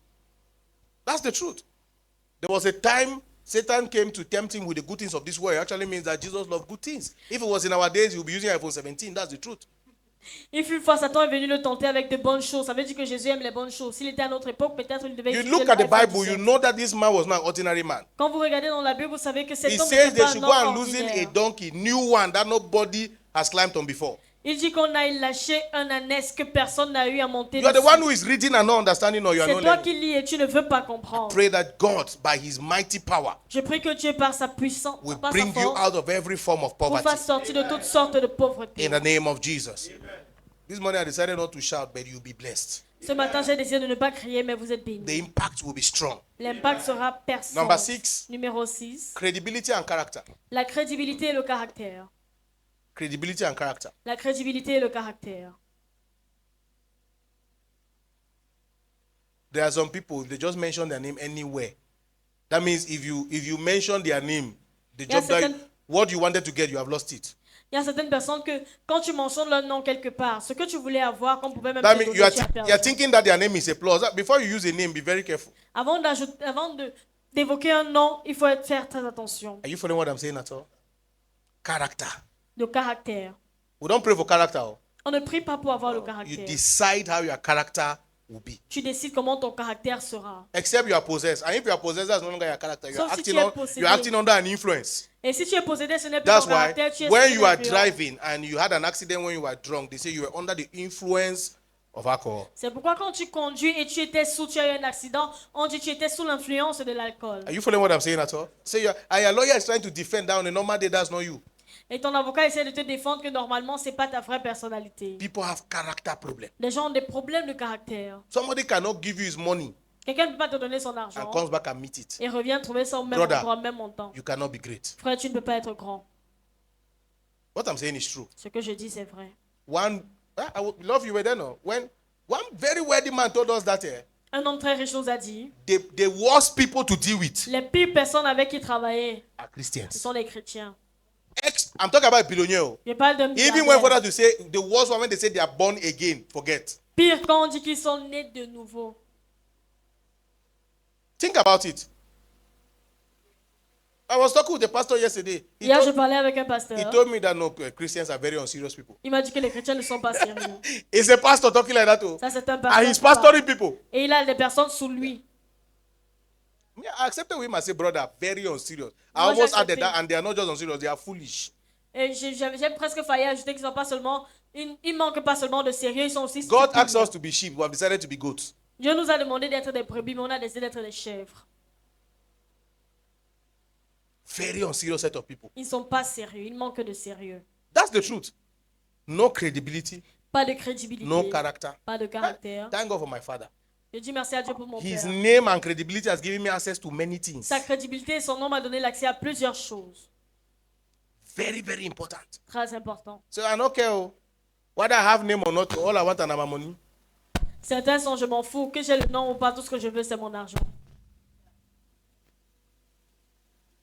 That's the truth. There was a time Satan came to tempt him with the good things of this world. It actually means that Jesus loved good things. If it was in our days, he would be using iPhone 17. That's the truth. Il fut une fois, Satan est venu le tenter avec de bonnes choses. Ça veut dire que Jésus aime les bonnes choses. S'il était à notre époque, peut-être il devait You utiliser look at the le iPhone Bible, you 17. know that this man was not an ordinary man. Quand vous regardez dans la Bible, vous savez que cet He homme says n'était they pas should un go homme and losing a ordinaire. donkey, new one that nobody has climbed on before. Il dit qu'on aille lâcher un ânesse que personne n'a eu à monter You are the dessus. one who is reading and not understanding, or you are C'est not toi learning. qui lis et tu ne veux pas comprendre. Pray that God, by his mighty power, Je prie que Dieu, par sa puissance, will par sa bring you force, out of every form of vous poverty. fasse sortir de toutes sortes de pauvreté. In the name of Jesus. This morning I decided not to shout, but you'll be blessed. Ce matin, j'ai décidé de ne pas crier, mais vous êtes bénis. The impact will be strong. L'impact sera perçant. Number 6, Numéro 6, credibility and character. la crédibilité et le caractère. Credibility and character. La crédibilité et le caractère. There are some people, they just mention their name anywhere. That means if you mention their name, the Yeah, job that certain- what you wanted to get, you have lost it. Il y a certaines personnes que quand tu mentionnes leur nom quelque part, ce que tu voulais avoir, qu'on pouvait même That te means donner, you are, tu as perdu. you are thinking that their name is a plus. Before you use a name, be very careful. Avant d'évoquer un nom, il faut faire très attention. Are you following what I'm saying at all? Character. Le caractère. We don't pray for character. On ne prie pas pour avoir le You caractère. decide how your character will be. Tu décides comment ton caractère sera. Except you are possessed. And if you are possessed, that's no longer your character. You are Sauf si acting tu es on, possédé. you're acting under an influence. Et si tu es possédé, ce n'est plus That's ton why caractère, tu es when sous you are l'influence. driving and you had an accident when you were drunk, they say you were under the influence of alcohol. C'est pourquoi quand tu conduis et tu as eu un accident, on dit que tu étais sous l'influence de l'alcool. Are you following what I'm saying at all? Say your lawyer is trying to defend that on a normal day, that's not you. Et ton avocat essaie de te défendre que normalement, ce n'est pas ta vraie personnalité. People have character problem. Les gens ont des problèmes de caractère. Somebody cannot give you his money Quelqu'un ne peut pas te donner son argent and comes back and meet it. et revient trouver ça au même Brother. endroit, au même montant. You cannot be great. Frère, tu ne peux pas être grand. What I'm saying is true. Ce que je dis, c'est vrai. I would love you were there, no? When one very wealthy man told us that Un homme très riche nous a dit, the worst people to deal with les pires personnes avec qui travailler, are ce Christians. sont les chrétiens. I'm talking about billionaire. Je parle de Even when fathers will say the worst one when they say they are born again, forget. pire quand on dit qu'ils sont nés de nouveau. Think about it. I was talking with the pastor yesterday. Hier, je parlais avec un pasteur. He told me that no, Christians are very unserious people. Il m'a dit que les chrétiens ne sont pas sérieux. It's a pastor talking like that too. Ça, c'est un And pasteur. he's qui parle. pastoring people. Et il a des personnes sous lui. Yeah, I accepted him as a brother, very unserious. I Moi, almost j'ai added accepté. that, and they are not just unserious, they are foolish. Et j'ai presque failli ajouter qu'ils sont pas seulement, ils manquent pas seulement de sérieux, ils sont aussi God stupides. asked us to be sheep, we have decided to be goats. Dieu nous a demandé d'être des brebis, mais on a décidé d'être des chèvres. Very unserious set of people. Ils sont pas sérieux, ils manquent de sérieux. That's the truth. No credibility, Pas de crédibilité, no character. pas de caractère. Thank God for my father. Je dis merci à Dieu pour mon His père. name and credibility has given me access to many things. Sa crédibilité et son nom m'a donné l'accès à plusieurs choses. Very, very important. Très important. So I don't care whether I have name or not. All I want is my money. Certains sont, je m'en fous, que j'ai le nom ou pas, tout ce que je veux, c'est mon argent.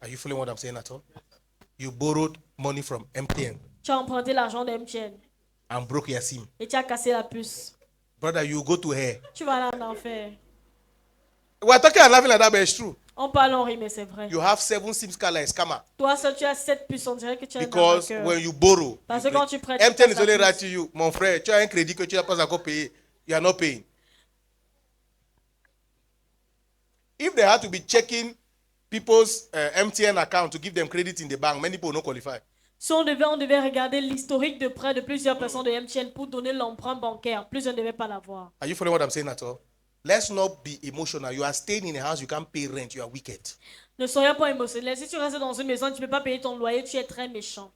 Are you following what I'm saying at all? You borrowed money from MTN Tu as emprunté l'argent de MTN and broke your SIM. et tu as cassé la puce. Brother, you go to hell. Tu vas aller en enfer. We're talking and laughing like that, but it's true. On parle en rime, mais c'est vrai. You have 7 SIM cards like scammer. Toi seul, tu as 7 puces, on dirait que tu es un Because arnaqueur. when you borrow, Parce you que quand break. tu prêtes, tu MTN passes is only la right puce. to you. Mon frère, tu as un crédit que tu n'as pas encore payé. You are not paying. If they had to be checking people's MTN account to give them credit in the bank, many people will not qualify. Si on devait regarder l'historique de prêt de plusieurs personnes de MTN pour donner l'emprunt bancaire, plusieurs ne devaient pas l'avoir. Are you following what I'm saying at all? Let's not be emotional. You are staying in a house, you can't pay rent, you are wicked. Ne soyez pas émotionnel. Si tu restes dans une maison, tu ne peux pas payer ton loyer, tu es très méchant.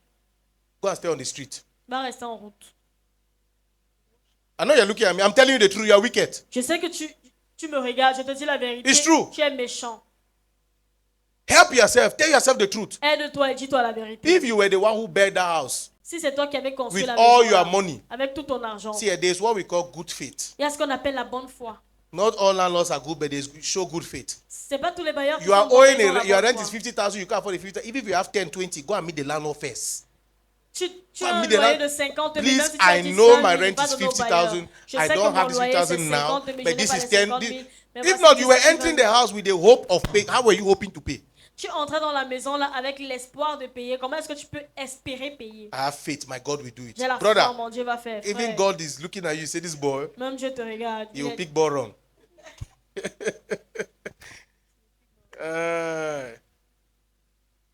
Go and stay on the street. Va rester en route. I know you're looking at me. I'm telling you the truth. You are wicked. Je sais que tu me regardes, je te dis la vérité. It's true. Tu es méchant. Help yourself. Tell yourself the truth. Aide-toi et dis-toi la vérité. If you were the one who built that house Si c'est toi qui avais construit with la all maison, your là, money, avec tout ton argent, see, there's what we call good faith. il y a ce qu'on appelle la bonne foi. Not all landlords are good, but they show good faith. C'est pas tous les bailleurs qui You are sont bons, mais owing ils ont la your bonne rent is foi. 50,000. You can't afford the 50,000. Even if you have 10, 20, go and meet the landlord first. Tu Go as and un meet the loyer land- de 50 000, Please, même si tu as I 10 know 000, my il n'est rent pas is donné au 50,000. bailleur. Je I sais que don't mon have this loyer, c'est 50,000 now, 50 000, mais but je n'ai this pas is les 10. 50 000. Mais If voici not, you were 17 000. entering the house with the hope of paying. How were you hoping to pay? Tu entrais dans la maison là avec l'espoir de payer. Comment est-ce que tu peux espérer payer? I have faith. My God will do it. J'ai la foi, Brother, mon Dieu va faire. even Frère. God is looking at you. Say, this boy, Même Dieu te regarde. he will pick ball wrong.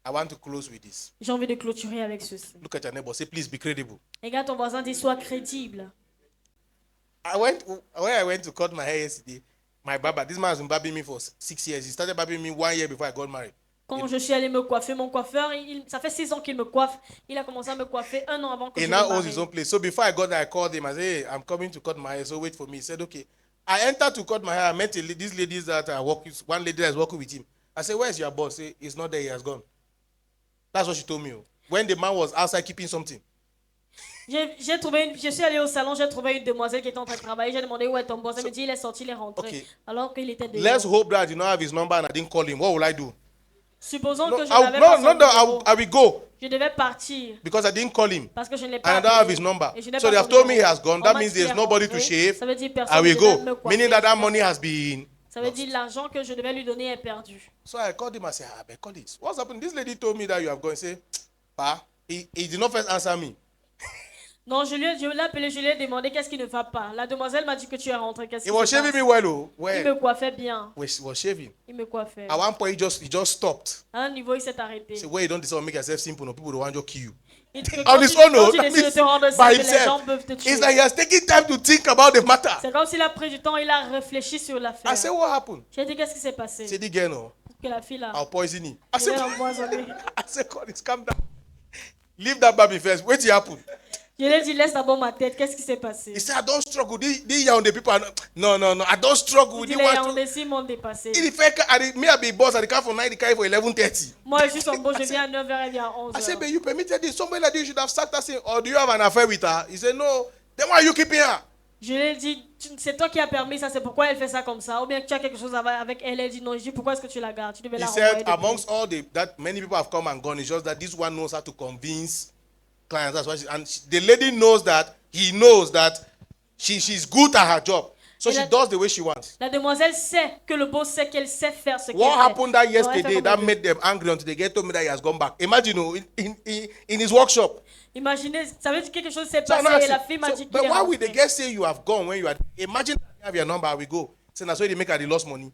I want to close with this. J'ai envie de clôturer avec ceci. Look at your neighbor. Say, please be credible. Regarde ton voisin, dis sois crédible. When I went to cut my hair yesterday, my barber, this man has been barbing me for 6 years. He started barbing me 1 year before I got married. Quand je suis allée me coiffer, mon coiffeur, ça fait 6 ans qu'il me coiffe. Il a commencé à me coiffer 1 an avant que He je now me owns his own marie. place. So before I got there, I called him. I said, hey, I'm coming to cut my hair, so wait for me. He said, okay. I entered to cut my hair. I met these ladies that are working, one lady that is working with him. I said, where's your boss? Say, he's not there, he has gone. That's what she told me. When the man was outside keeping something. Je suis allée au salon, j'ai trouvé une demoiselle qui était en train de travailler. J'ai demandé où est ton boss. Elle me dit il est sorti, il est rentré. Okay. Alors qu'il était Let's dehors. hope that I did not have his number and I didn't call him. What will I do? Supposons No, que je n'avais no, pas no, son no, numéro. I will go Je devais partir because I didn't call him. parce que je ne l'ai And pas I don't have appelé. his number. Et je n'ai So pas they son have told me he numéro. has gone. On That m'a means dit qu'il there's est nobody to rentré. shave. Ça veut dire I personne will ne devait me go. coiffer. Meaning that money has been. Ça veut dire l'argent que je devais lui donner est perdu. So I called him. I said, but call this. What's happened? This lady told me that you have gone. Say, Pa, he did not first answer me. Non, je l'ai appelé, je lui ai demandé qu'est-ce qui ne va pas. La demoiselle m'a dit que tu es rentré. Qu'est-ce He qui was se shaving passe? me well, oh. Il Well, me coiffait bien. he was shaving. Il me coiffait. At one point, he just stopped. À un niveau, il s'est arrêté. Say, where you don't decide to make yourself simple, no people don't want to kill you. Il dit que On quand his tu- own, quand no, tu that décides de means te rendre by simple, les gens himself. peuvent te tuer. It's like he has taken time to think about the matter. C'est comme s'il a pris du temps, il a réfléchi sur l'affaire. I said, what happened? J'ai dit qu'est-ce qui s'est passé? He said, the girl, no, Que la fille là, I'll poison him. I je said, vais l'empoisonner. I said, God, calm down. Leave that baby first. Wait till it happen. Je lui ai dit laisse d'abord ma tête, qu'est-ce qui s'est passé? He said, I don't struggle. These young people are not, no, I don't struggle. Il With dit you les want to. Yaoundé s'ils m'ont dépassé. In fact, me I be boss at the car for 9, the car for 11:30. Moi je suis son beau, je viens à 9h, elle vient à I said, 11h. but you permitted this. Somebody like this should have sacked her. Or do you have an affair with her? He said, no. Then why are you keeping her? Je lui ai dit c'est toi qui as permis ça, c'est pourquoi elle fait ça comme ça. Ou bien que tu as quelque chose avec elle, elle dit non. Je dis pourquoi est-ce que tu la gardes? Tu devais He la renvoyer. said, amongst all that many people have come and gone, it's just that this one knows how to convince clients. That's why, the lady knows that he knows that she's good at her job, so Et she la- does the way she wants. La demoiselle sait que le boss sait qu'elle sait faire ce qu'elle What fait. happened that Donc, elle fait yesterday comme that elle veut. made them angry until they get told me that he has gone back? Imagine, in his workshop. Imaginez, ça veut dire quelque chose s'est So passé now I et la say, fille m'a dit but qu'il est why would the rentré. guest say you have gone when you are? Imagine I have your number, I will go. So that's why they make her they lost money.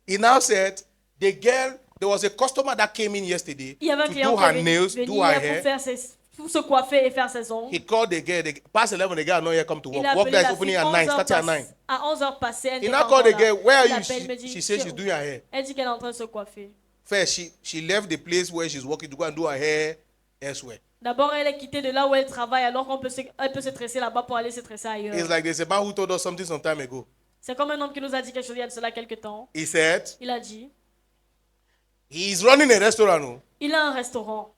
He now said the girl. There was a customer that came in yesterday Il y avait un to client do qui her avait nails, venu do hier her pour, hair. pour se coiffer et faire ses ongles. He called the girl. Past 11, the girl not yet come to work. Il a Work appelé there is la opening fille at 9, 11 starting at 9. à 11h passées. Elle He n'était now pas called the encore là. girl. Where are Il you? appelle, me dit, She says she's doing her hair. Elle dit qu'elle est en train de se coiffer. First, she left the place where she's working to go and do her hair elsewhere. D'abord, elle est quittée de là où elle travaille alors elle peut se tresser là-bas pour aller se tresser ailleurs. It's like there's a man who told us something some time ago. C'est comme un homme qui nous a dit quelque chose il y a de cela quelques temps. He said Il a dit, he's running a restaurant, oh, il a un restaurant,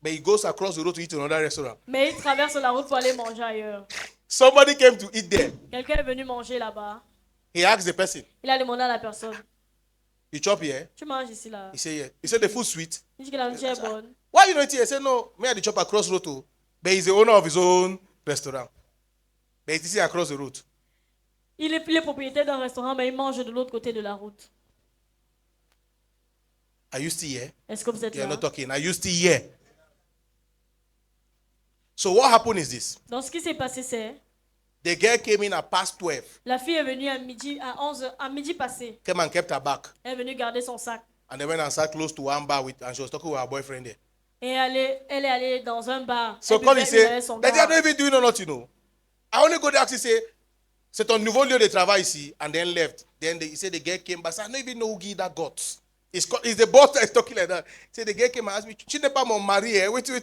but he goes across the road to eat in another restaurant. mais il traverse la route pour aller manger ailleurs. Somebody came to eat there. Quelqu'un est venu manger là-bas. He asked the person, Il a demandé à la personne, you chop here? tu manges ici là? He said, yeah. He said, the food sweet. Il dit que la nourriture est bonne. Why you not eating? I said, no, me at the chop across road too. But he's the owner of his own restaurant. But he's sitting across the road. Il est propriétaire d'un restaurant, mais il mange de l'autre côté de la route. Are you still here? Est-ce que vous êtes You're là? not talking. Are you still here? So what happened is this. Donc ce qui s'est passé, c'est The girl came in at past 12. la fille est venue à midi, à 11, à midi passé. Came and kept her back. Elle est venue garder son sac. And then went and sat close to one bar with, and she was talking with her boyfriend there. Et elle est allée dans un bar. So Elle call buvait, he il avait say, son that they gars. are not even doing or not, you know. I only go there actually say, c'est ton nouveau lieu de travail ici, and then left. Then he said the girl came back. I don't even know who gave that guts. It's the boss that is talking like that. He said the girl came and asked me, tu n'es pas mon mari, eh? Wait. I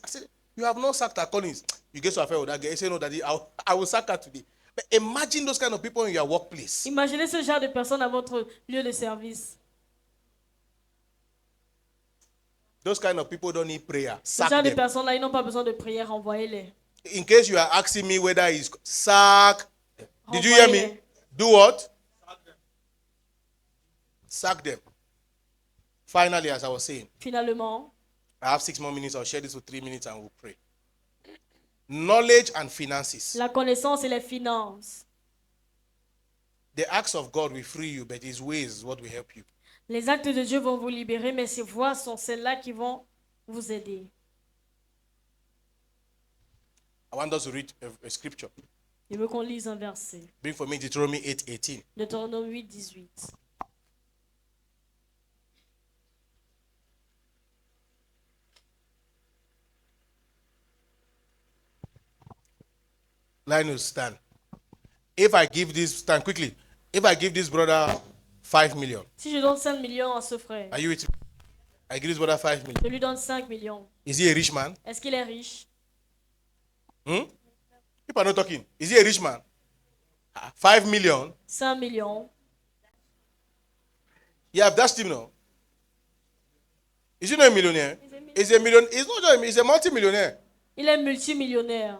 said, you have not sacked her, Collins. You get to affair with that girl. He said, no, daddy, I will sack her today. But imagine those kind of people in your workplace. Imaginez ce genre de personnes à votre lieu de service. Those kind of people don't need prayer. Ce Sack genre de them. personnes-là, ils n'ont pas besoin de prière, envoyez-les. In case you are asking me whether it's sack, did you hear me? Do what? Sack them. Finally, as I was saying, Finalement, I have 6 more minutes. I'll share this for 3 minutes and we'll pray. Knowledge and finances. la connaissance et les finances. The acts of God will free you, but His ways is what will help you. Les actes de Dieu vont vous libérer, mais ces voies sont celles-là qui vont vous aider. I want us to read a scripture. Je veux qu'on lise un verset. Bring for me Deuteronomy 8:18. Deutéronome 8, 18. Linus, stand. If I give this, stand quickly. If I give this brother 5 million, Si je donne 5 millions à ce frère, are you with me? I give this brother 5 million. je lui donne 5 millions. Is he a rich man? Est-ce qu'il est riche? People are not talking. Is he a rich man? 5 million? 5 millions. You have dashed him now. Is he not a millionaire? He's a million. He's not just a, he's a multi-millionaire. Il est multimillionnaire.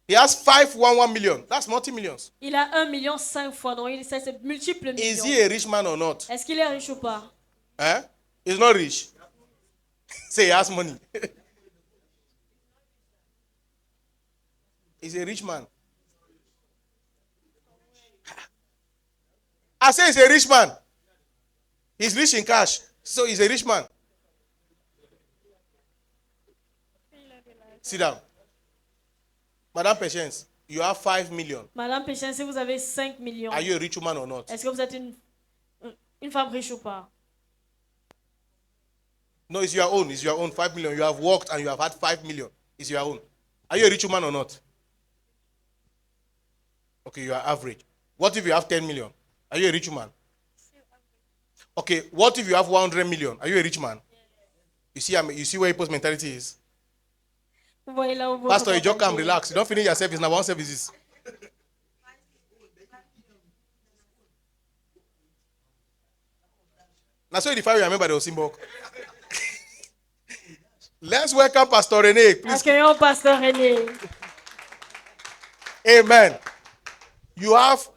He has 511 million. That's multi-millions. Il a 1 million 5 fois, donc c'est multiple Is millions. he a rich man or not? Est-ce qu'il est riche ou pas? Eh? He's not rich. Say he has money. He's a rich man. I say he's a rich man. He's rich in cash. So he's a rich man. Sit down. Madame Patience, you have 5 million. Madame Péchin, si vous avez 5 millions, Are you a rich woman or not? est-ce que vous êtes une femme riche ou pas? No, it's your own. It's your own 5 million. You have worked and you have had 5 million. It's your own. Are you a rich woman or not? Okay, you are average. What if you have 10 million? Are you a rich woman? Okay, what if you have 100 million? Are you a rich man? You see where people's mentality is? Vous voyez là où vous Pastor, you just come relax. You don't finish your service. Now one service is. Now so if I remember the Osimbok. Let's welcome Pastor René. Please. Accueillons Pasteur René. Amen. You have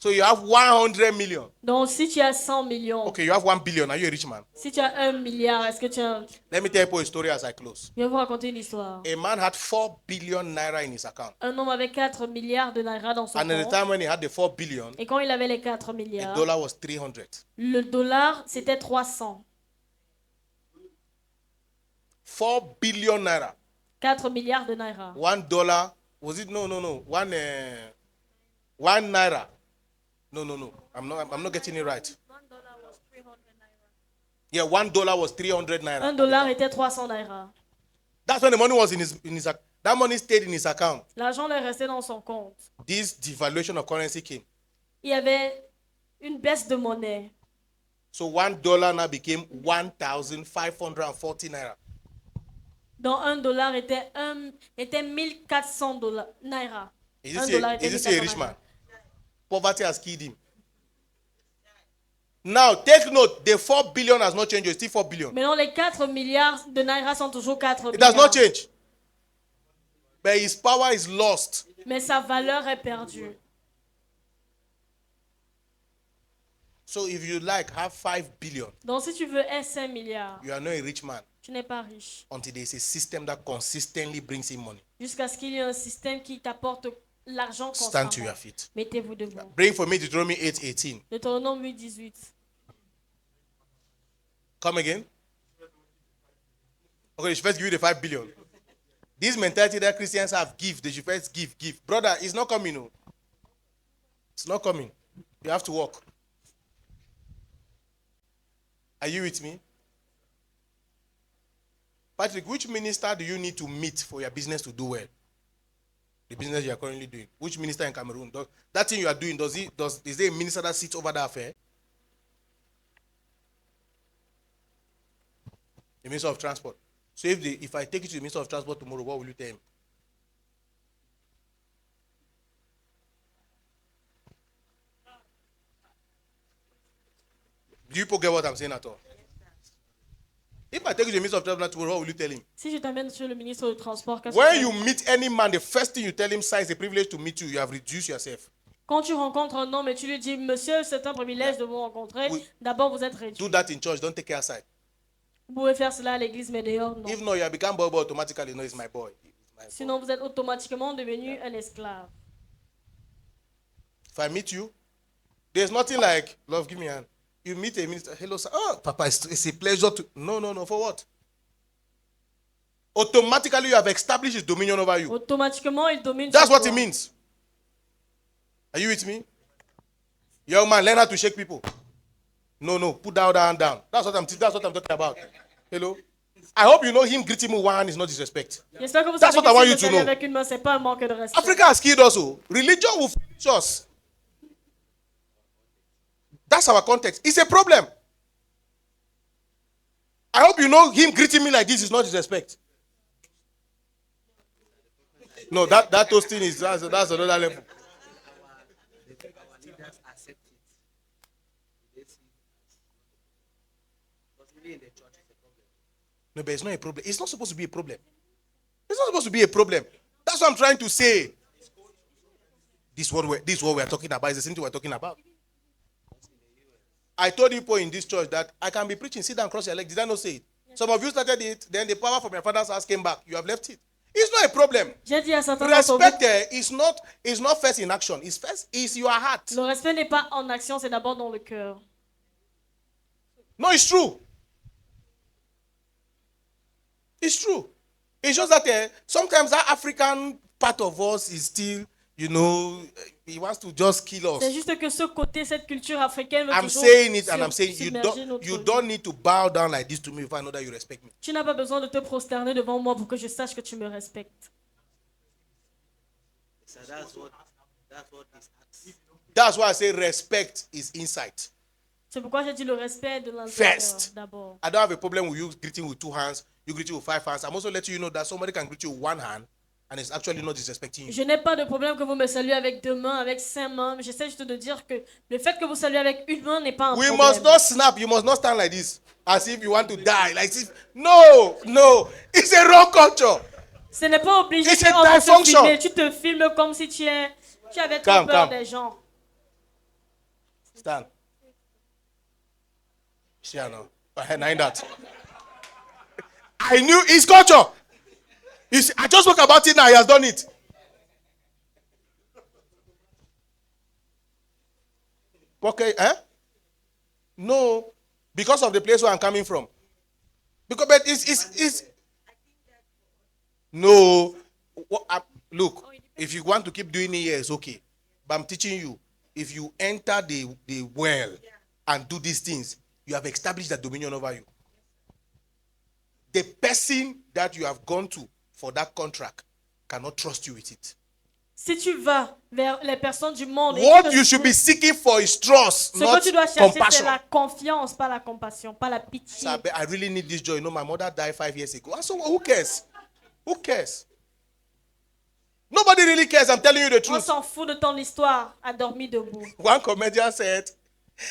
100 million. Donc si tu as 100 millions, Okay, you have 1 billion. Are you a rich man? si tu as 1 milliard, est-ce que tu as... Let me tell you a story as I close. Je vais vous raconter une histoire. A man had 4 billion naira in his account. Un homme avait 4 milliards de naira dans son And at the compte. time when he had the 4 billion, Et quand il avait les 4 a milliards, dollar was 300. le dollar, c'était 300. 4 billion naira. 4 milliards de naira. $1 was it? No. 1 naira. No. I'm not getting it right. Yeah, $1 was 300 naira. Un dollar était 300 naira. That's when the money was in his that money stayed in his account. L'argent est resté dans son compte. This devaluation of currency came. Il y avait une baisse de monnaie. So $1 now became 1,540 naira. Donc un dollar était 1400 dollars naira. Is Un this dollar a, était is this a 1400 rich man? naira. Poverty has killed him. Now, take note, the 4 billion has not changed. It's still 4 billion. Maintenant, les 4 milliards de naira sont toujours 4 It does milliards. not change. but his power is lost. Mais sa valeur est perdue. So if you like have 5 billion, Donc si tu veux 5 milliards, you are not a rich man tu n'es pas riche. until there is a system that consistently brings in money. Jusqu'à ce qu'il y ait un système qui t'apporte l'argent Stand to constamment. your feet. Mettez-vous debout. Bring for me Deuteronomy 8:18. Deutéronome 8:18. Come again. Okay, they should first give you the 5 billion. This mentality that Christians have, give. They should first give. Brother, it's not coming. No. It's not coming. You have to work. Are you with me? Patrick, which minister do you need to meet for your business to do well? The business you are currently doing. Which minister in Cameroon? That thing you are doing, is there a minister that sits over that affair? The Minister of Transport. So if I take you to the Minister of Transport tomorrow, what will you tell him? Do you get what I'm saying at all? If I take you to the Minister of Transport tomorrow, what will you tell him? Si je t'amène sur le ministre du Transport, qu'est-ce When que you meet any man, the first thing you tell him, sir, it's a privilege to meet you. You have reduced yourself. Quand tu rencontres un homme et tu lui dis, monsieur, c'est un privilège de vous rencontrer, Oui. d'abord vous êtes réduit. Do that in church. Don't take it outside. Vous pouvez faire cela à l'église, mais dehors, non. If not, you have become boy automatically. No, it's my boy. It's my boy. Sinon, vous êtes automatiquement devenu un esclave. If I meet you, there's nothing like, love, give me a hand. You meet a minister, hello, sir. Oh, Papa, it's a pleasure to. No. For what? Automatically, you have established his dominion over you. Automatiquement, il domine That's sur what toi. it means. Are you with me? Young man, learn how to shake people. No, put that hand down. That's what I'm talking about. Hello? I hope you know him greeting me one hand is not disrespect. J'espère que vous That's savez what I want que you si to vous know. avec une main, c'est pas un manque de respect. Africa has killed us. Religion will finish us. That's our context. It's a problem. I hope you know him greeting me like this is not disrespect. No, that toasting is that's another level. No, but it's not a problem. It's not supposed to be a problem. It's not supposed to be a problem. That's what I'm trying to say. This is what we're talking about. It's the same thing we're talking about. I told people in this church that I can be preaching, sit down, cross your leg. Did I not say it? Some of you started it, then the power from your father's house came back. You have left it. It's not a problem. J'ai dit à certains d'entre vous, Respect is not first in action. It's your heart. le respect n'est pas en action, c'est d'abord dans le cœur. No, it's true. It's true. It's just that sometimes that African part of us is still, he wants to just kill C'est us. juste que ce côté, cette culture africaine veut I'm toujours saying it and I'm saying submerger notre you vie. don't need to bow down like this to me if I know that you respect me. Tu n'as pas besoin de te prosterner devant moi pour que je sache que tu me respectes. So that's what this acts. That's why I say respect is insight. C'est pourquoi j'ai dit le respect de l'intérieur First. d'abord. I don't have a problem with you greeting with 2 hands, you greeting with 5 hands. I'm also letting you know that somebody can greet you with 1 hand and it's actually not disrespecting you. Je n'ai pas de problème que vous me saluez avec 2 mains, avec 5 mains. Mais j'essaie juste de dire que le fait que vous saluez avec une main n'est pas un We problème. must not snap. You must not stand like this as if you want to die. Like this. No. It's a wrong culture. Ce n'est pas obligé It's a qu'on va te dysfunction. filmer. Tu te filmes comme si tu avais trop Come, peur come. des gens. Stand. Yeah, no. I know that. I knew his culture. I just spoke about it now. He has done it. Okay, No, because of the place where I'm coming from. But it's no. Look, if you want to keep doing it here, it's okay. But I'm teaching you. If you enter the well and do these things, you have established that dominion over you. The person that you have gone to for that contract cannot trust you with it. Si tu vas vers les personnes du monde, et What que you should be seeking for is trust, ce not que tu dois chercher, c'est compassion. la confiance, pas la compassion, pas la pitié. So I really need this joy. My mother died 5 years ago. And so who cares? Who cares? Nobody really cares. I'm telling you the On truth. s'en fout de ton histoire, a dormi debout. One comedian said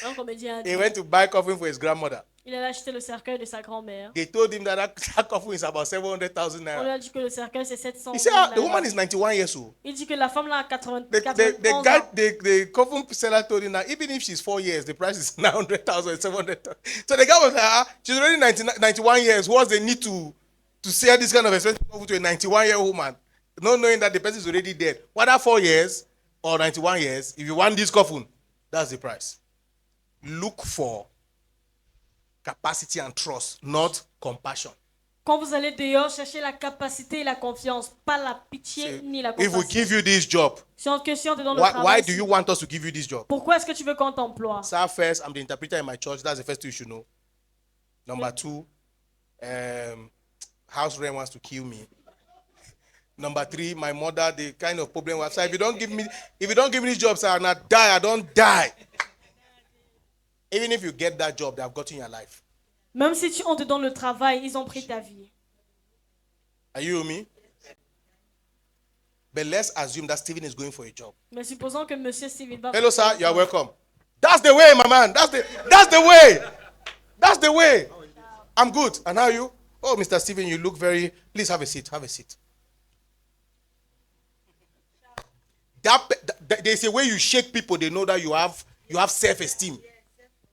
Un comédien a he dit, went to buy coffin for his grandmother. Il allait acheter le cercueil de sa grand-mère. They told him that coffin is about 700,000 On lui naira. a dit que le cercueil c'est 700 He said, 000 the woman naira. is 91 years old. Il dit que la femme là a 80, The 91 guy, ans. the coffin seller told him that even if she's 4 years, the price is 900,000, 700,000. So the guy was like, she's already 91 years. What's the need to sell this kind of expensive coffin to a 91-year-old woman, not knowing that the person is already dead? Whether 4 years or 91 years, if you want this coffin, that's the price. Look for capacity and trust, not compassion. Quand vous allez dehors, cherchez la capacité et la confiance, pas la pitié ni la If we compassion. give you this job, Si on te donne le why travail, do you want us to give you this job? pourquoi est-ce que tu veux qu'on t'emploie? Sir, first, I'm the interpreter in my church. That's the first thing you should know. Number two, house rent wants to kill me. Number three, my mother, the kind of problem we have. Sir, if you don't give me this job, sir, and I die, I don't die. Even if you get that job, they have gotten your life. Même si on te donne le travail, ils ont pris ta vie. Are you with me? But let's assume that Stephen is going for a job. Mais supposons que Monsieur Steven va... Hello, sir. You are welcome. That's the way, my man. That's the way. That's the way. I'm good. And how are you? Oh, Mr. Stephen, you look very... Please have a seat. Have a seat. There's a way you shake people. They know that you have self-esteem.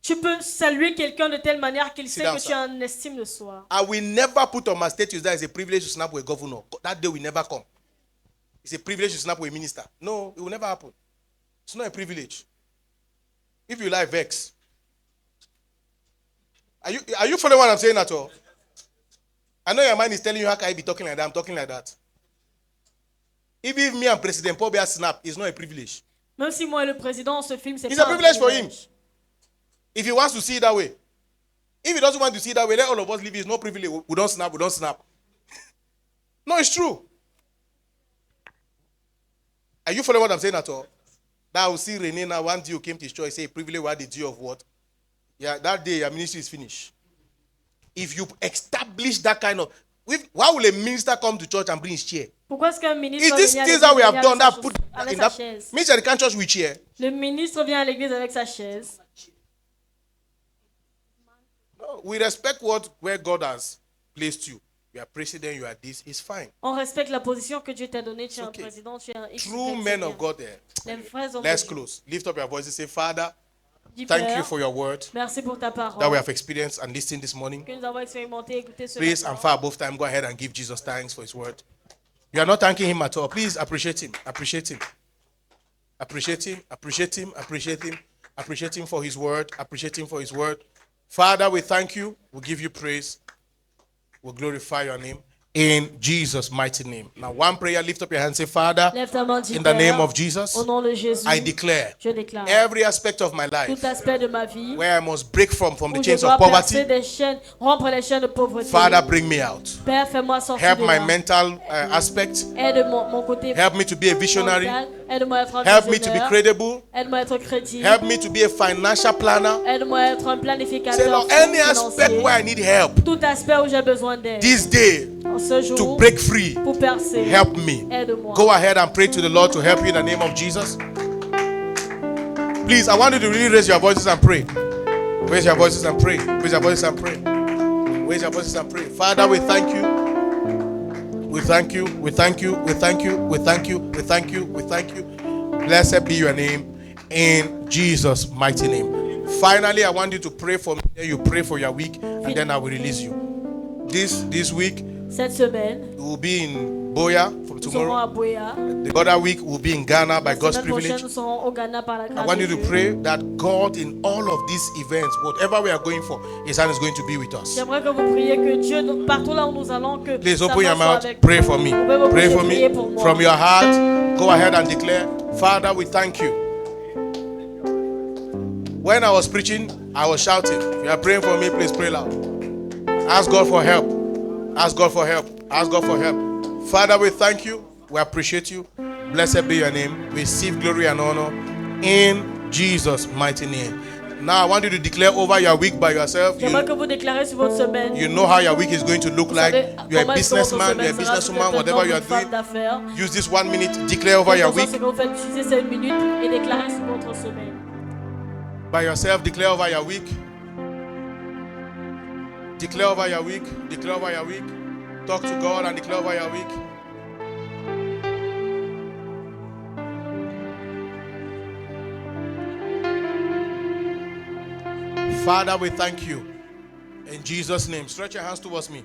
Tu peux saluer quelqu'un de telle manière qu'il sait down, que sir. tu as une estime de soi. I will never put on my status that it's a privilege to snap with a governor. That day will never come. It's a privilege to snap with a minister. No, it will never happen. It's not a privilege. If you like, vex. Are you following what I'm saying at all? I know your mind is telling you, how can I be talking like that? I'm talking like that. If me and President Paul Biya snap, it's not a privilege. Même si moi et le président on se filme, c'est It's pas a privilege for him. If he wants to see it that way. If he doesn't want to see it that way, let all of us leave. It's no privilege. We don't snap. We don't snap. No, it's true. Are you following what I'm saying at all? That I will see Renee now. One day you came to his church, say, privilege, what did you of what? Yeah, that day your ministry is finished. If you establish that kind of... Why will a minister come to church and bring his chair? Pourquoi est-ce qu'un ministre Is this vient à things that we have l'église done that avec put sa- avec in sa that... chaise? Minister, they can't church with chair. Le ministre vient à l'église avec sa chaise. No, we respect where God has placed you. You are president, you are this. It's fine. On respecte la position que Dieu t'a donnée. Tu es un okay. président, tu es un X. True Y, men Z. of God there. Les vrais hommes Let's de Dieu. close. Lift up your voice and say, Father, Dis, thank Père, you for your word merci pour ta that we parole have experienced and listened this morning. que nous avons expérimenté et écouté ce Please matin. and far above time, go ahead and give Jesus thanks for his word. You are not thanking him at all. Please appreciate him. Appreciate him. Appreciate him. Appreciate him. Appreciate him. Appreciate him for his word. Appreciate him for his word. Father, we thank you. We give you praise. We glorify your name. In Jesus' mighty name. Now, one prayer, lift up your hand, say, Father, Lève ta main, dis, in the Père, name of Jesus, au nom de Jésus, I declare je déclare every aspect of my life tout aspect de ma vie where I must break from the où je chains dois of poverty. percer des chaînes, rompre les chaînes de pauvreté. Father, bring me out. Père, fais-moi sortir Help de my là. mental aspect. Aide mon côté Help me to be a visionary. mental. Aide-moi à être un Help me to be visionnaire. credible. Aide-moi à être crédible. Help me to be a financial planner. Aide-moi à être un Say, planificateur Lord, any aspect financier. where I need help Tout aspect où j'ai besoin d'aide. this day En ce jour, to break free, pour percer, help me. aide-moi. Go ahead and pray to the Lord to help you in the name of Jesus. Please, I want you to really raise your voices and pray. Raise your voices and pray. Raise your voices and pray. Raise your voices and pray. Father, we thank you. We thank you. We thank you. We thank you. We thank you. We thank you. We thank you. Blessed be your name in Jesus' mighty name. Finally, I want you to pray for me. You pray for your week, and then I will release you. This week, Cette semaine, we will be in Boya from nous serons à tomorrow. Boya. The other week, we'll be in Ghana by La God's semaine prochaine, privilege. nous serons au Ghana par la I grâce want de you to Dieu. pray that God, in all of these events, whatever we are going for, His hand is going to be with us. J'aimerais que vous priez que Dieu, partout là où nous allons, que Please sa open your main soit mouth. avec Pray nous. for me. Vous pouvez me Pray for prier me pour moi. from your heart. Go ahead and declare, Father, we thank you. When I was preaching, I was shouting. If you are praying for me, please pray loud. Ask God for help. Ask God for help. Ask God for help. Father, we thank you. We appreciate you. Blessed be your name. Receive glory and honor in Jesus' mighty name. Now I want you to declare over your week by yourself. J'aimerais que vous déclarez sur votre semaine. You know how your week is going to look Vous like. savez You're a comment est-ce que votre businessman, you're a semaine sera, businesswoman, vous êtes un whatever homme you ou are une femme doing. d'affaires. Use this 1 minute. Declare over your week Ce que vous faites, utilisez cette minute et déclarez sur votre semaine. by yourself. Declare over your week. Declare over your week. Declare over your week. Talk to God and declare over your week. Father, we thank you. In Jesus' name. Stretch your hands towards me.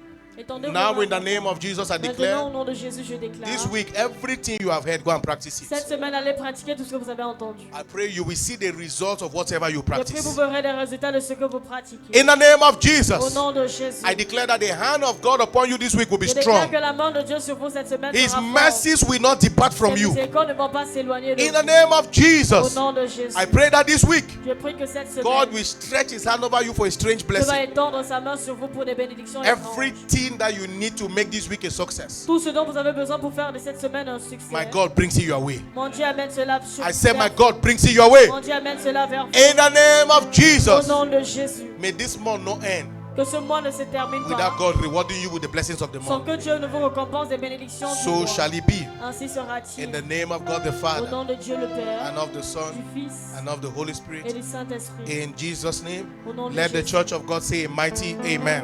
Now in the name of Jesus, I declare, Maintenant, au nom de Jésus, je déclare. this week, everything you have heard, go and practice Cette it. semaine, allez pratiquer tout ce que vous avez entendu. I pray you will see the results of whatever you Je prie que vous practice. verrez les résultats de ce que vous pratiquez. In the name of Au Jesus, nom de Jésus. I declare that the hand of God upon you this week will be Je déclare strong. que la main de Dieu sur vous cette semaine His sera forte. mercies will not depart from Ses you. miséricordes ne vont pas s'éloigner de In the vous. name of Au Jesus, nom de Jésus. I pray that this week, Je prie que cette semaine, God will stretch his hand over you for a strange Dieu va blessing. étendre sa main sur vous pour des bénédictions étranges. Everything that you need to make this week a success, Tout ce dont vous avez besoin pour faire de cette semaine un succès. my God brings it your way. Mon Dieu amène cela sur I say, my vers- God brings it your way. Mon Dieu amène cela vers vous. In the name of Au Jesus, nom de Jésus. may this month not end Que ce mois ne se termine without pas God rewarding you with the blessings of the sans month. que Dieu ne vous récompense des bénédictions du So mois. shall it be. Ainsi sera-t-il. In the name of God the Au Father, nom de Dieu le Père, and of the du Son, Fils and of the Holy et Spirit. du Saint-Esprit. In Jesus' name, Au nom de let the Jésus. church of God say a mighty amen.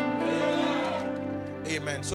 Amen. So